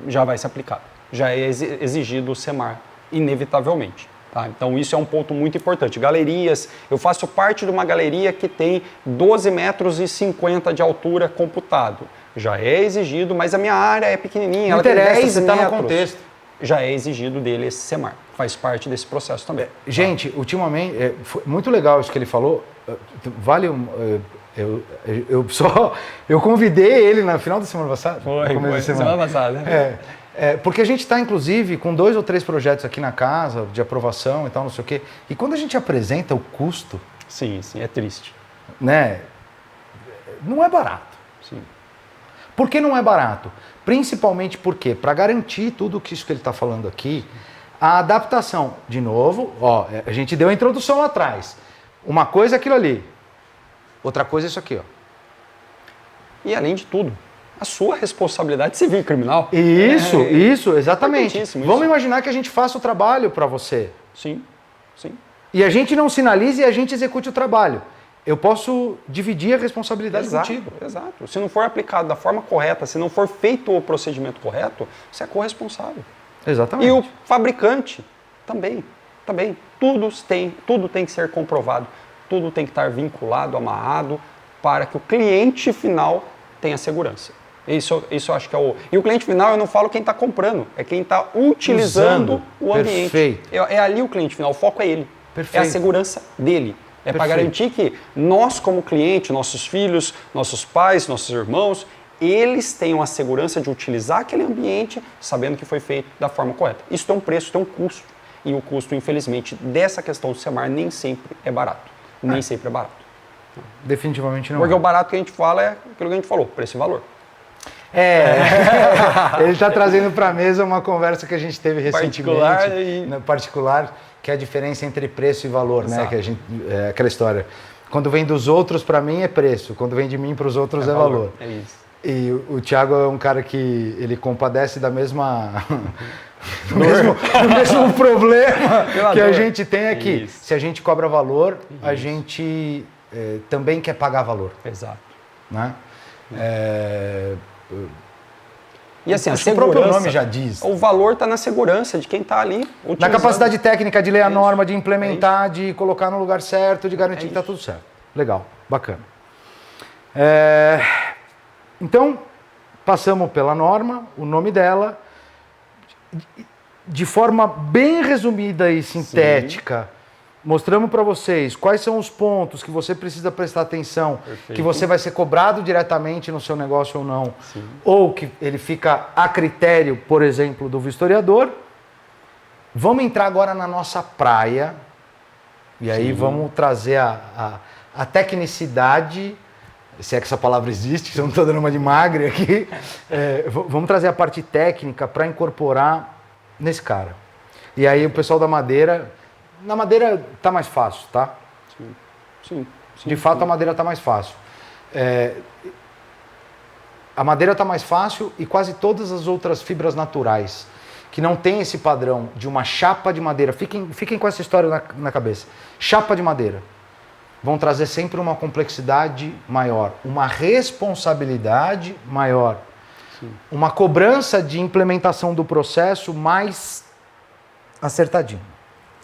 Speaker 2: Já vai ser aplicado. Já é exigido o CEMAR, inevitavelmente. Tá? Então isso é um ponto muito importante. Galerias, eu faço parte de uma galeria que tem 12 metros e 50 de altura computado. Já é exigido, mas a minha área é pequenininha,
Speaker 1: Não
Speaker 2: ela tem
Speaker 1: interessa
Speaker 2: 10
Speaker 1: se está
Speaker 2: metros.
Speaker 1: no contexto.
Speaker 2: Já é exigido dele esse CEMAR. Faz parte desse processo também.
Speaker 1: Gente, ultimamente, foi muito legal isso que ele falou. Vale eu convidei ele no final da semana passada.
Speaker 2: Foi semana passada. Né?
Speaker 1: Porque a gente está, inclusive, com 2 ou 3 projetos aqui na casa, de aprovação e tal, não sei o quê. E quando a gente apresenta o custo...
Speaker 2: Sim, é triste.
Speaker 1: Né? Não é barato.
Speaker 2: Sim.
Speaker 1: Por que não é barato? Principalmente porque, para garantir tudo isso que ele está falando aqui, a adaptação, de novo, ó, a gente deu a introdução lá atrás. Uma coisa é aquilo ali, outra coisa é isso aqui, ó.
Speaker 2: E além de tudo, a sua responsabilidade civil e criminal.
Speaker 1: Isso, exatamente. Vamos
Speaker 2: isso.
Speaker 1: imaginar que a gente faça o trabalho para você.
Speaker 2: Sim.
Speaker 1: E a gente não sinalize e a gente execute o trabalho. Eu posso dividir a responsabilidade contigo.
Speaker 2: Exato. Se não for aplicado da forma correta, se não for feito o procedimento correto, você é corresponsável.
Speaker 1: Exatamente.
Speaker 2: E o fabricante também. Tudo tem que ser comprovado, tudo tem que estar vinculado, amarrado, para que o cliente final tenha segurança. Isso eu acho que é o... E o cliente final, eu não falo quem está comprando, é quem está utilizando o ambiente.
Speaker 1: Perfeito.
Speaker 2: É ali o cliente final, o foco é ele.
Speaker 1: Perfeito.
Speaker 2: É a segurança dele. É para garantir que nós, como cliente, nossos filhos, nossos pais, nossos irmãos, eles tenham a segurança de utilizar aquele ambiente sabendo que foi feito da forma correta. Isso tem um preço, tem um custo. E o custo, infelizmente, dessa questão do CEMAR nem sempre é barato. Nem sempre é barato.
Speaker 1: Definitivamente não.
Speaker 2: Porque o barato que a gente fala é aquilo que a gente falou, preço e valor.
Speaker 1: Ele está trazendo para a mesa uma conversa que a gente teve recentemente, particular, que é a diferença entre preço e valor, né? Que a gente, aquela história. Quando vem dos outros, para mim é preço. Quando vem de mim para os outros é valor.
Speaker 2: É isso.
Speaker 1: E o Thiago é um cara que ele compadece da mesma... do mesmo problema que a gente tem aqui. Se a gente cobra valor, a gente também quer pagar valor.
Speaker 2: Exato.
Speaker 1: Né?
Speaker 2: E assim,
Speaker 1: acho que o próprio nome já diz.
Speaker 2: O valor está na segurança de quem está ali utilizando.
Speaker 1: Na capacidade técnica de ler a norma, de implementar, de colocar no lugar certo, de garantir que está tudo certo. Legal, bacana. Então, passamos pela norma, o nome dela, de forma bem resumida e sintética. Sim. Mostramos para vocês quais são os pontos que você precisa prestar atenção, que você vai ser cobrado diretamente no seu negócio ou não, sim, ou que ele fica a critério, por exemplo, do vistoriador. Vamos entrar agora na nossa praia, e aí sim, vamos trazer a tecnicidade, se é que essa palavra existe, eu não estou dando uma de magre aqui, vamos trazer a parte técnica para incorporar nesse cara. E aí o pessoal da madeira... Na madeira está mais fácil, tá?
Speaker 2: Sim.
Speaker 1: De fato, a madeira está mais fácil. A madeira está mais fácil e quase todas as outras fibras naturais que não tem esse padrão de uma chapa de madeira, fiquem com essa história na cabeça. Chapa de madeira vão trazer sempre uma complexidade maior, uma responsabilidade maior, sim, uma cobrança de implementação do processo mais acertadinho.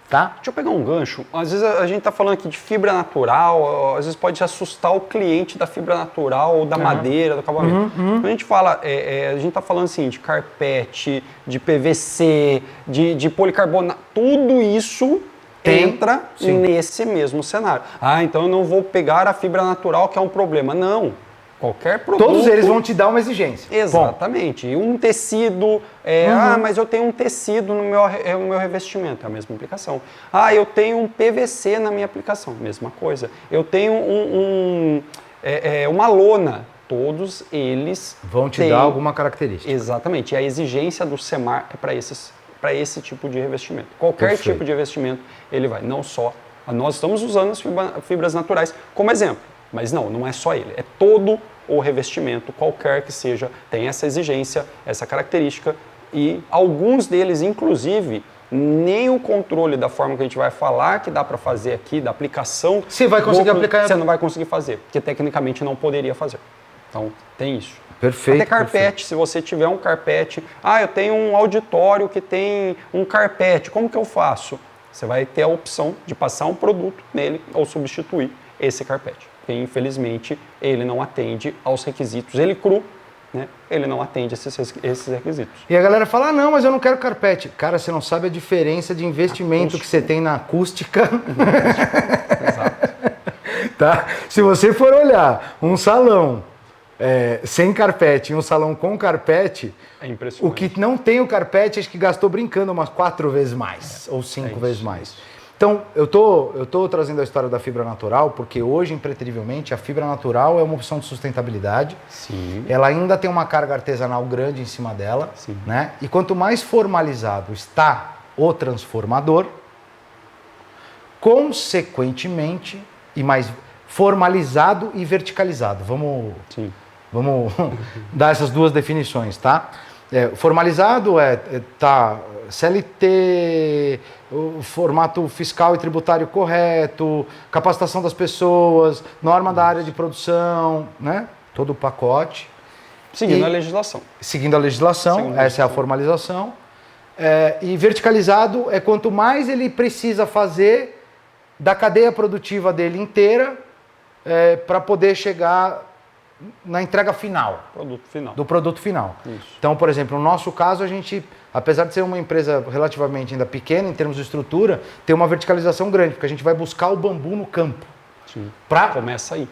Speaker 1: Tá?
Speaker 2: Deixa eu pegar um gancho. Às vezes a gente está falando aqui de fibra natural, às vezes pode assustar o cliente da fibra natural ou da madeira, do acabamento. Quando a gente fala, a gente está falando assim de carpete, de PVC, de policarbonato, tudo isso entra nesse mesmo cenário. Então eu não vou pegar a fibra natural que é um problema. Não. Qualquer produto...
Speaker 1: Todos eles vão te dar uma exigência.
Speaker 2: Exatamente. Um tecido, mas eu tenho um tecido no meu revestimento, é a mesma aplicação. Eu tenho um PVC na minha aplicação, mesma coisa. Eu tenho uma lona, todos eles
Speaker 1: vão te dar alguma característica.
Speaker 2: Exatamente. E a exigência do CEMAR é para esse tipo de revestimento. Qualquer tipo de revestimento, ele vai. Não só... Nós estamos usando as fibras naturais como exemplo. Mas não é só ele, é todo o revestimento, qualquer que seja, tem essa exigência, essa característica e alguns deles, inclusive, nem o controle da forma que a gente vai falar que dá para fazer aqui, da aplicação...
Speaker 1: Você vai conseguir aplicar...
Speaker 2: Você não vai conseguir fazer, porque tecnicamente não poderia fazer. Então, tem isso.
Speaker 1: Perfeito.
Speaker 2: Até carpete, perfeito. Se você tiver um carpete... eu tenho um auditório que tem um carpete, como que eu faço? Você vai ter a opção de passar um produto nele ou substituir esse carpete. Porque, infelizmente, ele não atende aos requisitos. Ele cru, né? Ele não atende esses requisitos.
Speaker 1: E a galera fala, não, mas eu não quero carpete. Cara, você não sabe a diferença de investimento que você tem na acústica.
Speaker 2: Exato.
Speaker 1: Tá? Se você for olhar um salão sem carpete e um salão com carpete,
Speaker 2: é impressionante.
Speaker 1: O que não tem o carpete, acho que gastou brincando umas 4 vezes mais, ou 5 vezes mais. Então, eu tô trazendo a história da fibra natural, porque hoje, impreterivelmente, a fibra natural é uma opção de sustentabilidade.
Speaker 2: Sim.
Speaker 1: Ela ainda tem uma carga artesanal grande em cima dela.
Speaker 2: Sim.
Speaker 1: Né? E quanto mais formalizado está o transformador, consequentemente, e mais formalizado e verticalizado. Vamos dar essas duas definições, tá? Formalizado tá CLT, o formato fiscal e tributário correto, capacitação das pessoas, norma da área de produção, né? Todo o pacote.
Speaker 2: Seguindo a legislação.
Speaker 1: Seguindo a legislação, essa é a formalização. E verticalizado é quanto mais ele precisa fazer da cadeia produtiva dele inteira para poder chegar na entrega final. Do produto final.
Speaker 2: Isso.
Speaker 1: Então, por exemplo, no nosso caso, a gente, apesar de ser uma empresa relativamente ainda pequena em termos de estrutura, tem uma verticalização grande, porque a gente vai buscar o bambu no campo.
Speaker 2: Sim.
Speaker 1: Começa aí.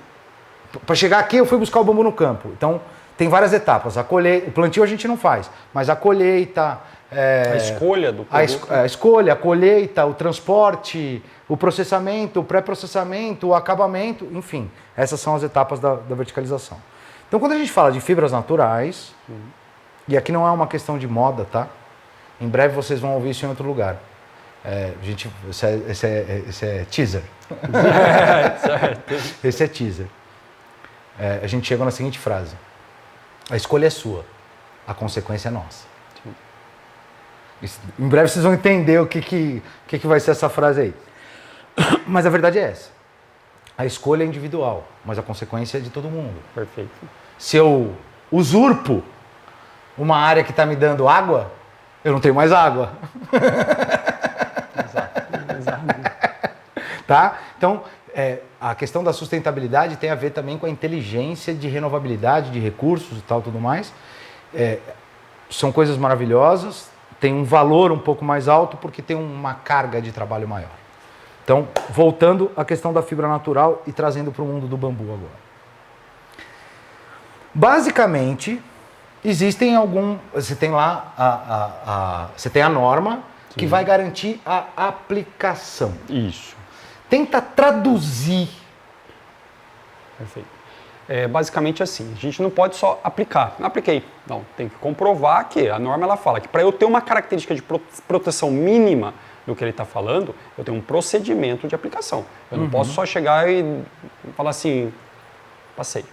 Speaker 1: Para chegar aqui, eu fui buscar o bambu no campo. Então, tem várias etapas. A colheita, o plantio a gente não faz, mas a colheita...
Speaker 2: a escolha do produto.
Speaker 1: A escolha, a colheita, o transporte, o processamento, o pré-processamento, o acabamento, enfim. Essas são as etapas da verticalização. Então, quando a gente fala de fibras naturais, e aqui não é uma questão de moda, tá? Em breve vocês vão ouvir isso em outro lugar. Esse é teaser.
Speaker 2: Certo.
Speaker 1: Esse é teaser. A gente chegou na seguinte frase. A escolha é sua, a consequência é nossa. Em breve vocês vão entender o que vai ser essa frase aí. Mas a verdade é essa. A escolha é individual, mas a consequência é de todo mundo.
Speaker 2: Perfeito.
Speaker 1: Se eu usurpo uma área que está me dando água, eu não tenho mais água.
Speaker 2: Exato.
Speaker 1: Tá? Então, a questão da sustentabilidade tem a ver também com a inteligência de renovabilidade de recursos e tal, tudo mais. São coisas maravilhosas, tem um valor um pouco mais alto porque tem uma carga de trabalho maior. Então, voltando à questão da fibra natural e trazendo para o mundo do bambu agora. Basicamente, existem você tem lá você tem a norma que vai garantir a aplicação.
Speaker 2: Isso.
Speaker 1: Tenta traduzir.
Speaker 2: Perfeito. Basicamente assim, a gente não pode só aplicar. Não apliquei. Não, tem que comprovar que a norma ela fala que para eu ter uma característica de proteção mínima do que ele está falando, eu tenho um procedimento de aplicação. Eu não posso só chegar e falar assim, passei.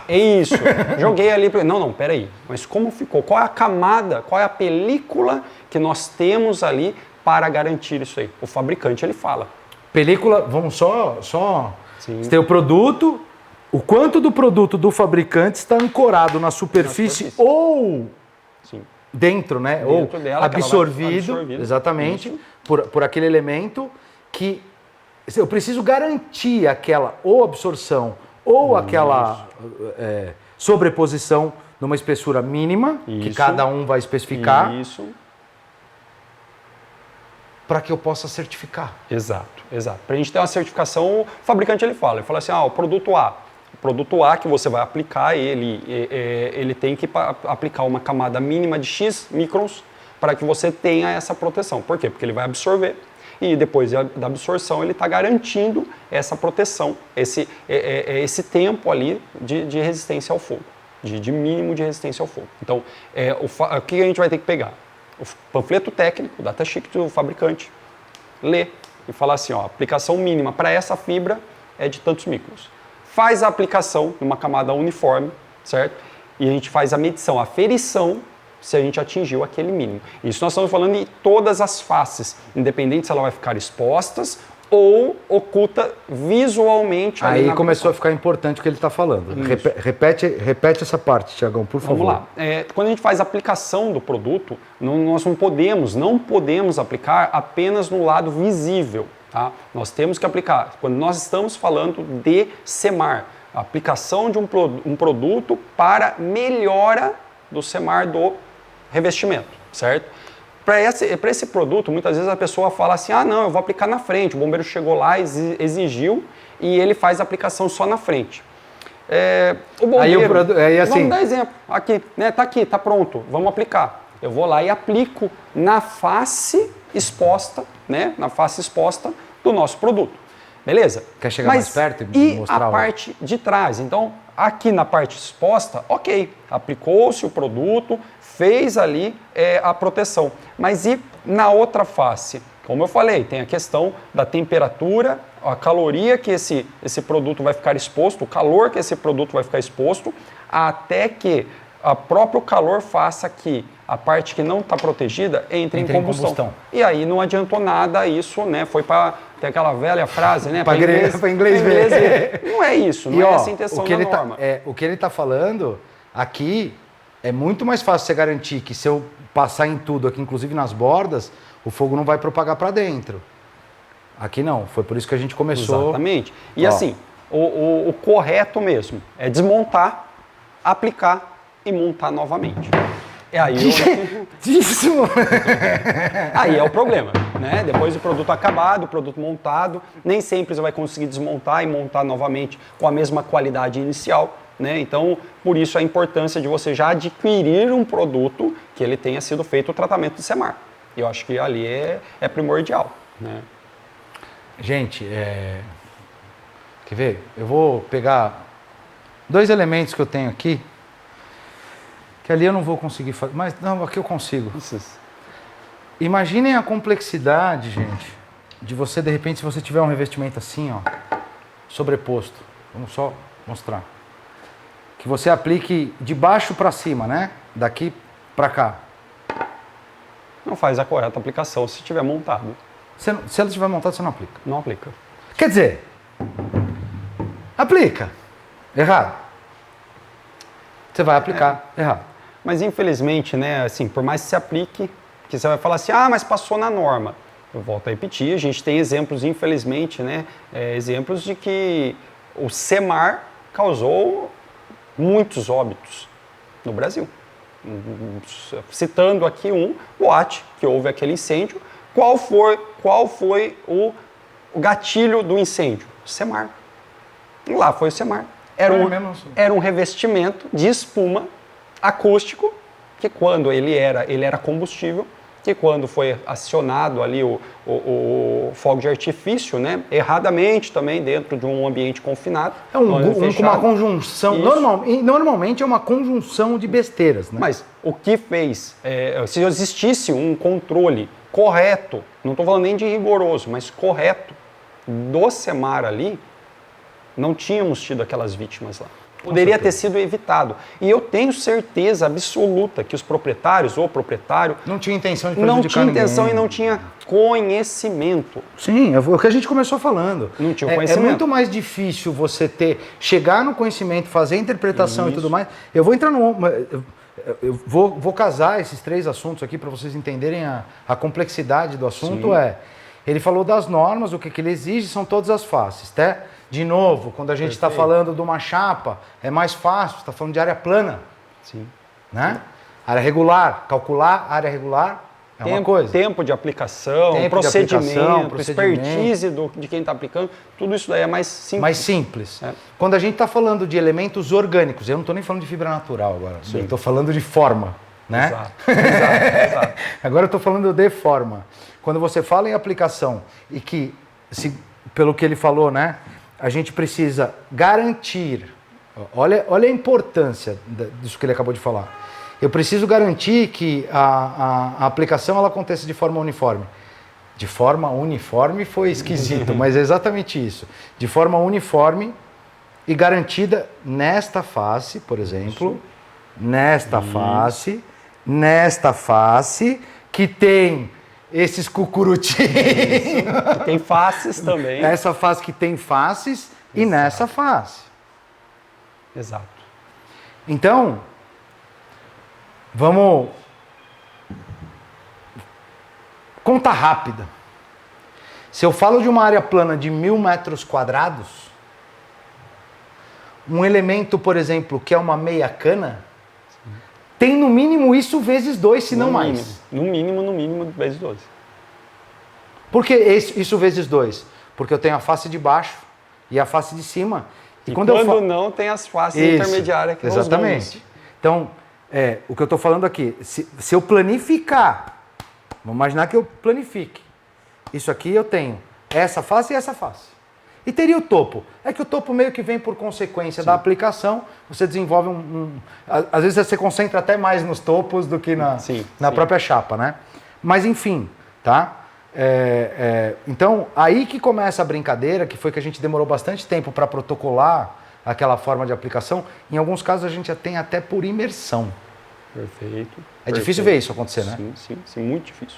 Speaker 2: É isso, joguei ali. Não, peraí. Mas como ficou? Qual é a camada, qual é a película que nós temos ali para garantir isso aí? O fabricante, ele fala.
Speaker 1: Película, vamos só
Speaker 2: Sim.
Speaker 1: Você tem o produto, o quanto do produto do fabricante está ancorado na superfície ou...
Speaker 2: Sim.
Speaker 1: Dentro, né?
Speaker 2: Dentro
Speaker 1: ou
Speaker 2: dela,
Speaker 1: absorvido, exatamente, por aquele elemento que eu preciso garantir aquela ou absorção ou aquela sobreposição numa espessura mínima, que cada um vai especificar, para que eu possa certificar.
Speaker 2: Exato. Para a gente ter uma certificação, o fabricante ele fala assim, o produto A que você vai aplicar, ele tem que aplicar uma camada mínima de X microns para que você tenha essa proteção. Por quê? Porque ele vai absorver e depois da absorção ele está garantindo essa proteção, esse tempo ali de resistência ao fogo, de mínimo de resistência ao fogo. Então, o que a gente vai ter que pegar? O panfleto técnico, o datasheet do fabricante, ler e falar assim, a aplicação mínima para essa fibra é de tantos microns. Faz a aplicação numa camada uniforme, certo? E a gente faz a medição, a ferição se a gente atingiu aquele mínimo. Isso nós estamos falando em todas as faces, independente se ela vai ficar expostas ou oculta visualmente.
Speaker 1: Aí começou a ficar importante o que ele está falando. Repete essa parte, Tiagão, por favor.
Speaker 2: Vamos lá. Quando a gente faz a aplicação do produto, nós não podemos aplicar apenas no lado visível. Tá? Nós temos que aplicar, quando nós estamos falando de SEMAR, a aplicação de um produto para melhora do SEMAR do revestimento, certo? Para esse produto, muitas vezes a pessoa fala assim, não, eu vou aplicar na frente, o bombeiro chegou lá, exigiu, e ele faz a aplicação só na frente. O bombeiro, vamos dar exemplo, aqui, né, tá aqui, tá pronto, vamos aplicar. Eu vou lá e aplico na face exposta, né, na face exposta do nosso produto. Beleza?
Speaker 1: Quer chegar mais perto e mostrar?
Speaker 2: E a parte de trás? Então, aqui na parte exposta, ok, aplicou-se o produto, fez ali a proteção. Mas e na outra face? Como eu falei, tem a questão da temperatura, a caloria que esse produto vai ficar exposto, o calor que esse produto vai ficar exposto, até que o próprio calor faça que a parte que não está protegida entre em combustão. E aí não adiantou nada isso, né? Foi para ter aquela velha frase, né?
Speaker 1: Para inglês ver.
Speaker 2: Não é isso, não é essa a intenção da norma.
Speaker 1: O que ele está falando aqui é muito mais fácil você garantir que se eu passar em tudo aqui, inclusive nas bordas, o fogo não vai propagar para dentro. Aqui não, foi por isso que a gente começou.
Speaker 2: Exatamente. E assim, o correto mesmo é desmontar, aplicar e montar novamente. Aí é o problema, né? Depois do produto acabado, o produto montado, nem sempre você vai conseguir desmontar e montar novamente com a mesma qualidade inicial, né? Então, por isso a importância de você já adquirir um produto que ele tenha sido feito o tratamento de SEMAR. E eu acho que ali é primordial, né?
Speaker 1: Gente, quer ver? Eu vou pegar 2 elementos que eu tenho aqui, que ali eu não vou conseguir fazer, mas não, aqui eu consigo. Imaginem a complexidade, gente, de você, de repente, se você tiver um revestimento assim, ó, sobreposto, vamos só mostrar, que você aplique de baixo para cima, né? Daqui para cá.
Speaker 2: Não faz a correta aplicação se estiver montado.
Speaker 1: Se ela estiver montada, você não aplica.
Speaker 2: Não aplica.
Speaker 1: Quer dizer, aplica. Errado. Você vai aplicar errado.
Speaker 2: Mas infelizmente, né, assim, por mais que se aplique, que você vai falar assim, mas passou na norma. Eu volto a repetir, a gente tem exemplos, infelizmente, né, exemplos de que o SEMAR causou muitos óbitos no Brasil. Citando aqui um boate, que houve aquele incêndio. Qual foi o gatilho do incêndio? O SEMAR. Lá foi o SEMAR. Era um revestimento de espuma acústico, que quando ele era combustível, que quando foi acionado ali o fogo de artifício, né, erradamente também dentro de um ambiente confinado.
Speaker 1: Uma conjunção, normalmente é uma conjunção de besteiras, né?
Speaker 2: Mas o que fez, se existisse um controle correto, não estou falando nem de rigoroso, mas correto, do SEMAR ali, não tínhamos tido aquelas vítimas lá. Poderia ter sido evitado. E eu tenho certeza absoluta que os proprietários, ou proprietário...
Speaker 1: Não tinha intenção de prejudicar ninguém.
Speaker 2: Não tinha intenção e não tinha conhecimento.
Speaker 1: Sim, é o que a gente começou falando.
Speaker 2: Não tinha conhecimento.
Speaker 1: É muito mais difícil você chegar no conhecimento, fazer a interpretação e tudo mais. Eu vou entrar eu vou casar esses 3 assuntos aqui para vocês entenderem a complexidade do assunto.
Speaker 2: Sim.
Speaker 1: Ele falou das normas, o que ele exige são todas as faces, tá? De novo, quando a gente está falando de uma chapa, é mais fácil, está falando de área plana.
Speaker 2: Sim.
Speaker 1: Né? Área regular, calcular área regular é uma coisa.
Speaker 2: Tempo de aplicação, procedimento, expertise de quem está aplicando, tudo isso daí é mais simples.
Speaker 1: Mais simples. Quando a gente está falando de elementos orgânicos, eu não estou nem falando de fibra natural agora, eu estou falando de forma. Né?
Speaker 2: Exato.
Speaker 1: Agora eu estou falando de forma. Quando você fala em aplicação e que, pelo que ele falou, né, a gente precisa garantir, olha a importância disso que ele acabou de falar. Eu preciso garantir que a aplicação ela aconteça de forma uniforme. De forma uniforme foi esquisito, mas é exatamente isso. De forma uniforme e garantida nesta face, por exemplo, nesta face, nesta face, que tem esses cucurutinhos.
Speaker 2: Que tem faces também.
Speaker 1: Essa face que tem faces e nessa face.
Speaker 2: Exato.
Speaker 1: Então, vamos... Conta rápida. Se eu falo de uma área plana de 1.000 metros quadrados, um elemento, por exemplo, que é uma meia cana, tem no mínimo isso vezes 2, se não mais.
Speaker 2: No mínimo, vezes 12.
Speaker 1: Por que isso vezes 2? Porque eu tenho a face de baixo e a face de cima.
Speaker 2: E quando não, tem as faces intermediárias que
Speaker 1: exatamente. Então, o que eu estou falando aqui, se eu planificar, vamos imaginar que eu planifique. Isso aqui eu tenho essa face e essa face. E teria o topo. É que o topo meio que vem por consequência da aplicação. Você desenvolve às vezes você concentra até mais nos topos do que na própria chapa, né? Mas enfim, tá? Então, aí que começa a brincadeira, que foi que a gente demorou bastante tempo para protocolar aquela forma de aplicação. Em alguns casos a gente já tem até por imersão.
Speaker 2: Perfeito.
Speaker 1: É difícil ver isso acontecer, né?
Speaker 2: Sim, muito difícil.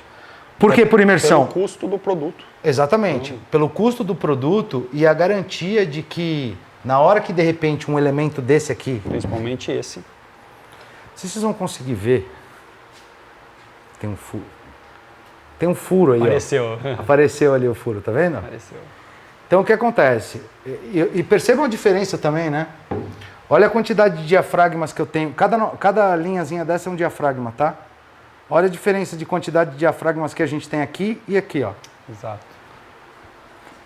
Speaker 1: Por que por imersão?
Speaker 2: Pelo custo do produto.
Speaker 1: Exatamente. Pelo custo do produto e a garantia de que, na hora que de repente um elemento desse aqui...
Speaker 2: Principalmente esse.
Speaker 1: Se vocês vão conseguir ver, tem um furo. Tem um furo aí.
Speaker 2: Apareceu.
Speaker 1: Ó. Apareceu ali o furo, tá vendo?
Speaker 2: Apareceu.
Speaker 1: Então o que acontece? E percebam a diferença também, né? Olha a quantidade de diafragmas que eu tenho. Cada linhazinha dessa é um diafragma, tá? Olha a diferença de quantidade de diafragmas que a gente tem aqui e aqui, ó.
Speaker 2: Exato.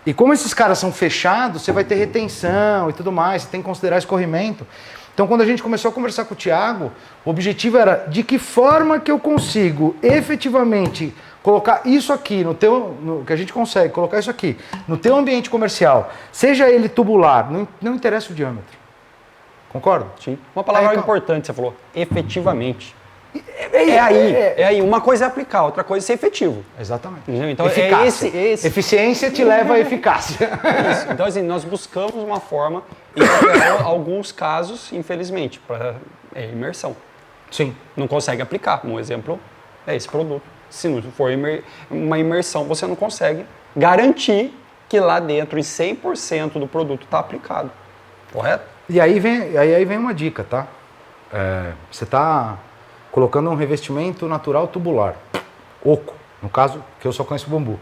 Speaker 1: E como esses caras são fechados, você vai ter retenção e tudo mais, você tem que considerar escorrimento. Então, quando a gente começou a conversar com o Thiago, o objetivo era de que forma que eu consigo efetivamente colocar isso aqui que a gente consegue colocar isso aqui no teu ambiente comercial, seja ele tubular, não interessa o diâmetro. Concorda?
Speaker 2: Sim. Uma palavra importante, você falou, efetivamente. É aí. Uma coisa é aplicar, outra coisa é ser efetivo.
Speaker 1: Exatamente.
Speaker 2: Então,
Speaker 1: eficácia. Eficiência te leva à eficácia.
Speaker 2: Isso. Então, assim, nós buscamos uma forma, em alguns casos, infelizmente, para imersão.
Speaker 1: Sim.
Speaker 2: Não consegue aplicar. Um exemplo é esse produto. Se não for uma imersão, você não consegue garantir que lá dentro, em 100% do produto está aplicado. Correto?
Speaker 1: E aí vem uma dica, tá? Você está colocando um revestimento natural tubular, oco, no caso, que eu só conheço bambu.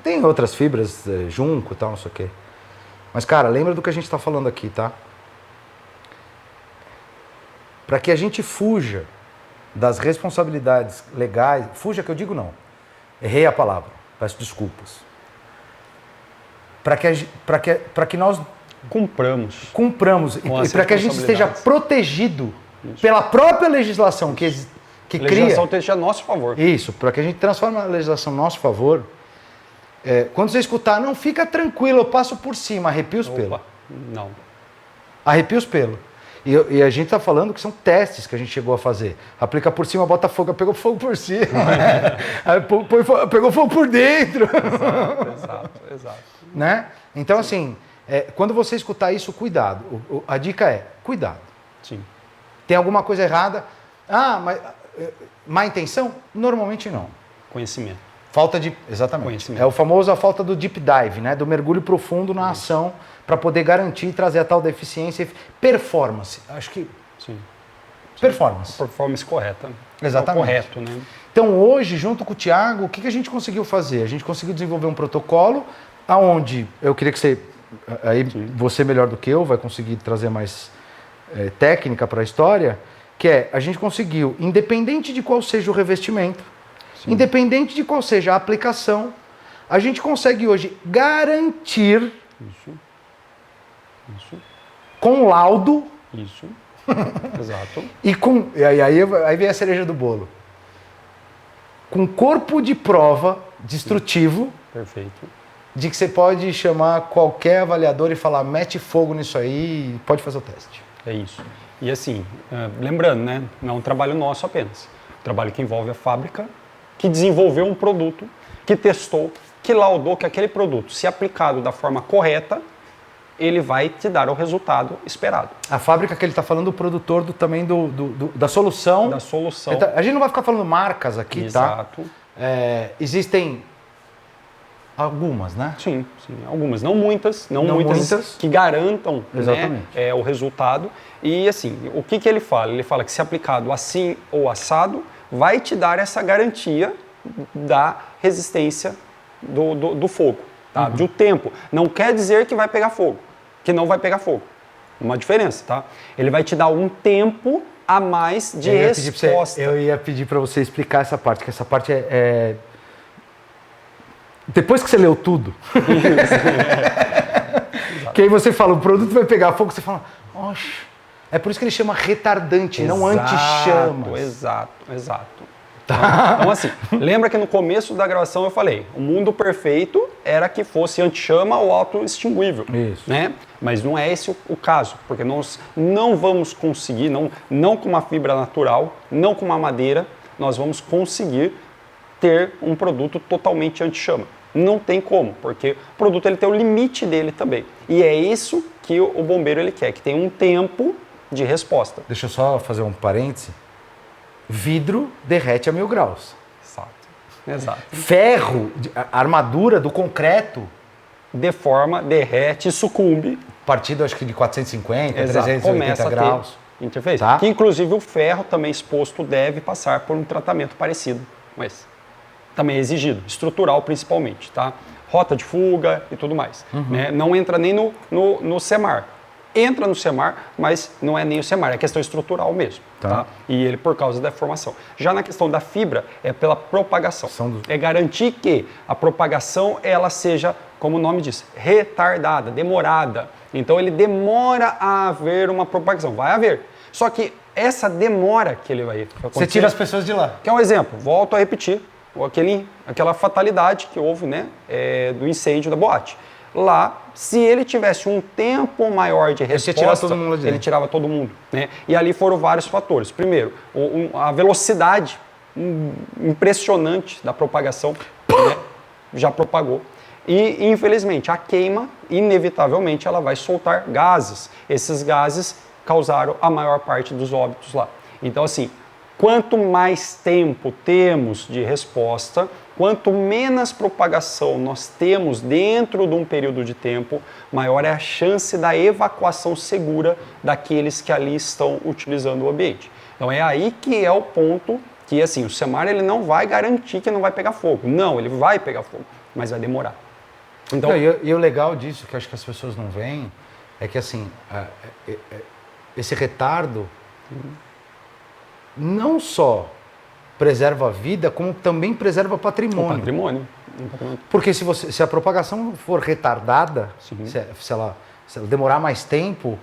Speaker 1: Tem outras fibras, junco e tal, não sei o quê. Mas, cara, lembra do que a gente está falando aqui, tá? Para que a gente fuja das responsabilidades legais, fuja que eu digo não, errei a palavra, peço desculpas. Para que nós cumpramos e para que a gente esteja protegido pela própria legislação que cria... A
Speaker 2: legislação esteja a nosso favor.
Speaker 1: Isso, para que a gente transforme a legislação a nosso favor. Quando você escutar, não, fica tranquilo, eu passo por cima, arrepia os pelos.
Speaker 2: Não.
Speaker 1: Arrepia os pelos. E a gente está falando que são testes que a gente chegou a fazer. Aplica por cima, bota fogo, pegou fogo por cima. Pegou fogo por dentro.
Speaker 2: Exato.
Speaker 1: Né? Então, assim, quando você escutar isso, cuidado. A dica é, cuidado.
Speaker 2: Sim.
Speaker 1: Tem alguma coisa errada? Mas má intenção? Normalmente não.
Speaker 2: Conhecimento.
Speaker 1: Exatamente.
Speaker 2: Conhecimento.
Speaker 1: É o famoso a falta do deep dive, né? Do mergulho profundo na ação para poder garantir e trazer a tal da eficiência e performance. Acho que...
Speaker 2: Sim.
Speaker 1: Performance.
Speaker 2: Performance correta.
Speaker 1: Exatamente.
Speaker 2: Correto, né?
Speaker 1: Então hoje, junto com o Thiago, o que a gente conseguiu fazer? A gente conseguiu desenvolver um protocolo aonde eu queria que você melhor do que eu, vai conseguir trazer mais técnica para a história, que a gente conseguiu, independente de qual seja o revestimento, independente de qual seja a aplicação, a gente consegue hoje garantir com laudo.
Speaker 2: Isso. Exato.
Speaker 1: E aí vem a cereja do bolo. Com corpo de prova destrutivo.
Speaker 2: Perfeito.
Speaker 1: De que você pode chamar qualquer avaliador e falar, mete fogo nisso aí e pode fazer o teste.
Speaker 2: É isso. E assim, lembrando, né, não é um trabalho nosso apenas. Um trabalho que envolve a fábrica, que desenvolveu um produto, que testou, que laudou que aquele produto, se aplicado da forma correta, ele vai te dar o resultado esperado.
Speaker 1: A fábrica que ele está falando, o produtor também da solução.
Speaker 2: Da solução.
Speaker 1: A gente não vai ficar falando marcas aqui,
Speaker 2: Exato.
Speaker 1: tá? Existem algumas, né?
Speaker 2: Sim, algumas. Não muitas que garantam, né, o resultado. E assim, o que ele fala? Ele fala que se aplicado assim ou assado, vai te dar essa garantia da resistência do fogo, tá? Do tempo. Não quer dizer que vai pegar fogo, que não vai pegar fogo. Uma diferença, tá? Ele vai te dar um tempo a mais de resposta.
Speaker 1: Eu ia pedir para você explicar essa parte, que essa parte depois que você leu tudo, que aí você fala, o produto vai pegar fogo, você fala, oxe, é por isso que ele chama retardante, não anti-chamas.
Speaker 2: Exato. Tá. Então assim, lembra que no começo da gravação eu falei, o mundo perfeito era que fosse anti-chama ou auto-extinguível.
Speaker 1: Isso.
Speaker 2: Né? Mas não é esse o caso, porque nós não vamos conseguir, não com uma fibra natural, não com uma madeira, nós vamos conseguir ter um produto totalmente anti-chama. Não tem como, porque o produto ele tem o limite dele também. E é isso que o bombeiro ele quer, que tem um tempo de resposta.
Speaker 1: Deixa eu só fazer um parêntese. Vidro derrete a 1000 graus.
Speaker 2: Exato.
Speaker 1: Ferro, a armadura do concreto
Speaker 2: deforma, derrete, sucumbe.
Speaker 1: Partido acho que de 450, 380 graus.
Speaker 2: Interface. Tá? Que inclusive o ferro também exposto deve passar por um tratamento parecido com esse. Também é exigido, estrutural principalmente, tá? Rota de fuga e tudo mais. Né? Não entra nem no CEMAR. Entra no CEMAR, mas não é nem o CEMAR, é questão estrutural mesmo. Tá? E ele por causa da formação. Já na questão da fibra, é pela propagação. É garantir que a propagação ela seja, como o nome diz, retardada, demorada. Então ele demora a haver uma propagação. Vai haver. Só que essa demora que ele vai acontecer...
Speaker 1: Você tira as pessoas de lá.
Speaker 2: Que é um exemplo, volto a repetir, aquela fatalidade que houve, né, do incêndio da boate. Lá, se ele tivesse um tempo maior de resposta, ele tirava todo mundo. Né? E ali foram vários fatores. Primeiro, a velocidade impressionante da propagação, né, já propagou. E, infelizmente, a queima, inevitavelmente, ela vai soltar gases. Esses gases causaram a maior parte dos óbitos lá. Então, assim, quanto mais tempo temos de resposta, quanto menos propagação nós temos dentro de um período de tempo, maior é a chance da evacuação segura daqueles que ali estão utilizando o ambiente. Então é aí que é o ponto que assim, o CEMAR ele não vai garantir que não vai pegar fogo. Não, ele vai pegar fogo, mas vai demorar.
Speaker 1: Então, e o legal disso, que eu acho que as pessoas não veem, é que assim, esse retardo não só preserva a vida, como também preserva patrimônio.
Speaker 2: O patrimônio.
Speaker 1: Porque se a propagação for retardada, se ela demorar mais tempo,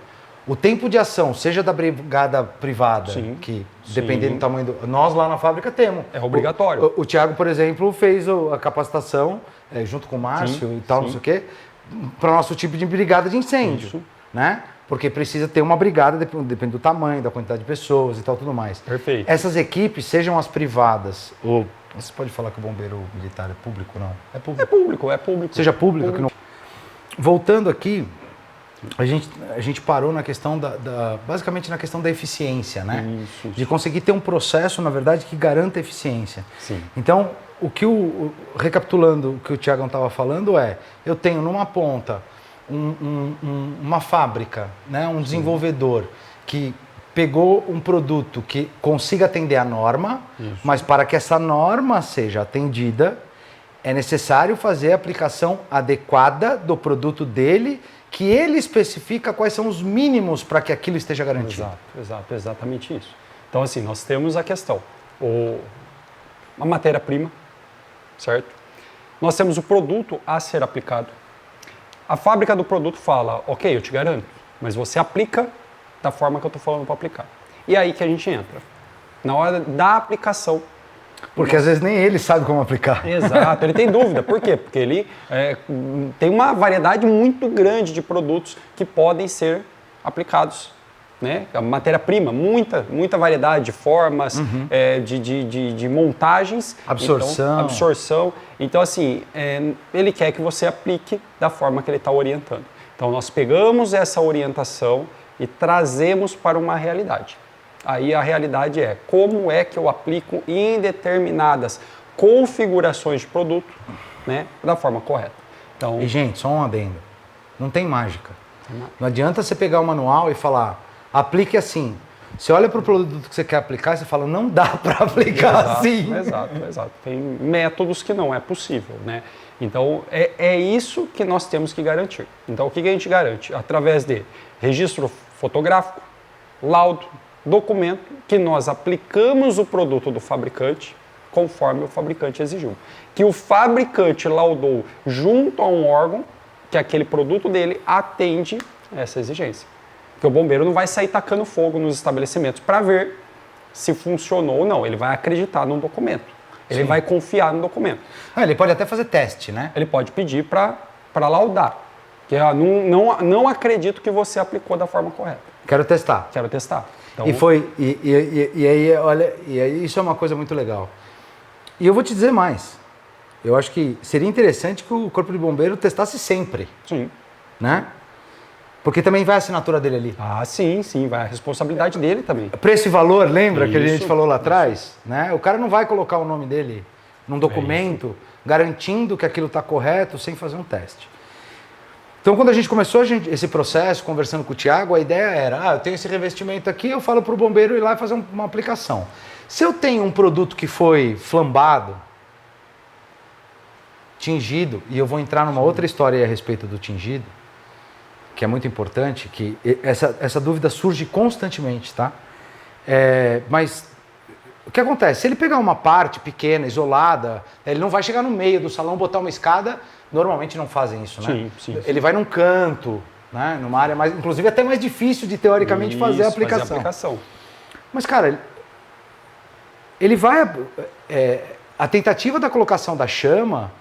Speaker 1: o tempo de ação, seja da brigada privada, que dependendo do tamanho nós lá na fábrica temos.
Speaker 2: É obrigatório.
Speaker 1: O Thiago, por exemplo, fez a capacitação, junto com o Márcio e tal, não sei o quê, para o nosso tipo de brigada de incêndio. Né? Porque precisa ter uma brigada, depende do tamanho, da quantidade de pessoas e tal, tudo mais.
Speaker 2: Perfeito.
Speaker 1: Essas equipes, sejam as privadas, ou você pode falar que o bombeiro militar é público ou não?
Speaker 2: É público. É público.
Speaker 1: Seja público. Que não... Voltando aqui, a gente parou na questão basicamente na questão da eficiência, né?
Speaker 2: Isso.
Speaker 1: De conseguir ter um processo, na verdade, que garanta eficiência.
Speaker 2: Sim.
Speaker 1: Então, recapitulando o que o Thiago estava falando eu tenho numa ponta uma fábrica, né, um desenvolvedor que pegou um produto que consiga atender a norma, mas para que essa norma seja atendida, é necessário fazer a aplicação adequada do produto dele, que ele especifica quais são os mínimos para que aquilo esteja garantido.
Speaker 2: Exatamente isso. Então, assim, nós temos a questão, a matéria-prima, certo? Nós temos o produto a ser aplicado. A fábrica do produto fala, ok, eu te garanto, mas você aplica da forma que eu estou falando para aplicar. E é aí que a gente entra, na hora da aplicação.
Speaker 1: Porque às vezes nem ele sabe como aplicar.
Speaker 2: Exato, ele tem dúvida. Por quê? Porque ele tem uma variedade muito grande de produtos que podem ser aplicados. Né? A matéria-prima, muita variedade de formas, de montagens.
Speaker 1: Absorção.
Speaker 2: Então, assim, ele quer que você aplique da forma que ele está orientando. Então nós pegamos essa orientação e trazemos para uma realidade. Aí a realidade é como é que eu aplico em determinadas configurações de produto, né, da forma correta. Então,
Speaker 1: E, gente, só um adendo. Não tem mágica. Não adianta você pegar o manual e falar, aplique assim. Você olha para o produto que você quer aplicar e você fala, não dá para aplicar assim.
Speaker 2: Exato. Tem métodos que não é possível, né? Então, é isso que nós temos que garantir. Então, o que a gente garante? Através de registro fotográfico, laudo, documento, que nós aplicamos o produto do fabricante conforme o fabricante exigiu. Que o fabricante laudou junto a um órgão que aquele produto dele atende essa exigência. Porque o bombeiro não vai sair tacando fogo nos estabelecimentos para ver se funcionou ou não. Ele vai acreditar no documento. Ele vai confiar no documento.
Speaker 1: Ele pode até fazer teste, né?
Speaker 2: Ele pode pedir para laudar. Que não acredito que você aplicou da forma correta.
Speaker 1: Quero testar.
Speaker 2: Quero testar. Então,
Speaker 1: E aí, olha, e aí isso é uma coisa muito legal. E eu vou te dizer mais. Eu acho que seria interessante que o Corpo de Bombeiro testasse sempre,
Speaker 2: sim.
Speaker 1: né? Porque também vai a assinatura dele ali.
Speaker 2: Ah, sim, vai a responsabilidade dele também.
Speaker 1: Preço e valor, lembra que a gente
Speaker 2: Isso,
Speaker 1: falou lá atrás? Né? O cara não vai colocar o nome dele num documento garantindo que aquilo está correto sem fazer um teste. Então, quando a gente começou esse processo, conversando com o Thiago, a ideia era, eu tenho esse revestimento aqui, eu falo para o bombeiro ir lá e fazer uma aplicação. Se eu tenho um produto que foi flambado, tingido, e eu vou entrar numa outra história aí a respeito do tingido, que é muito importante, que essa dúvida surge constantemente, tá? Mas o que acontece? Se ele pegar uma parte pequena, isolada, ele não vai chegar no meio do salão, botar uma escada, normalmente não fazem isso, né?
Speaker 2: Sim.
Speaker 1: Ele vai num canto, né? Numa área mais, inclusive até mais difícil de teoricamente fazer a aplicação. Mas, cara, ele vai... a tentativa da colocação da chama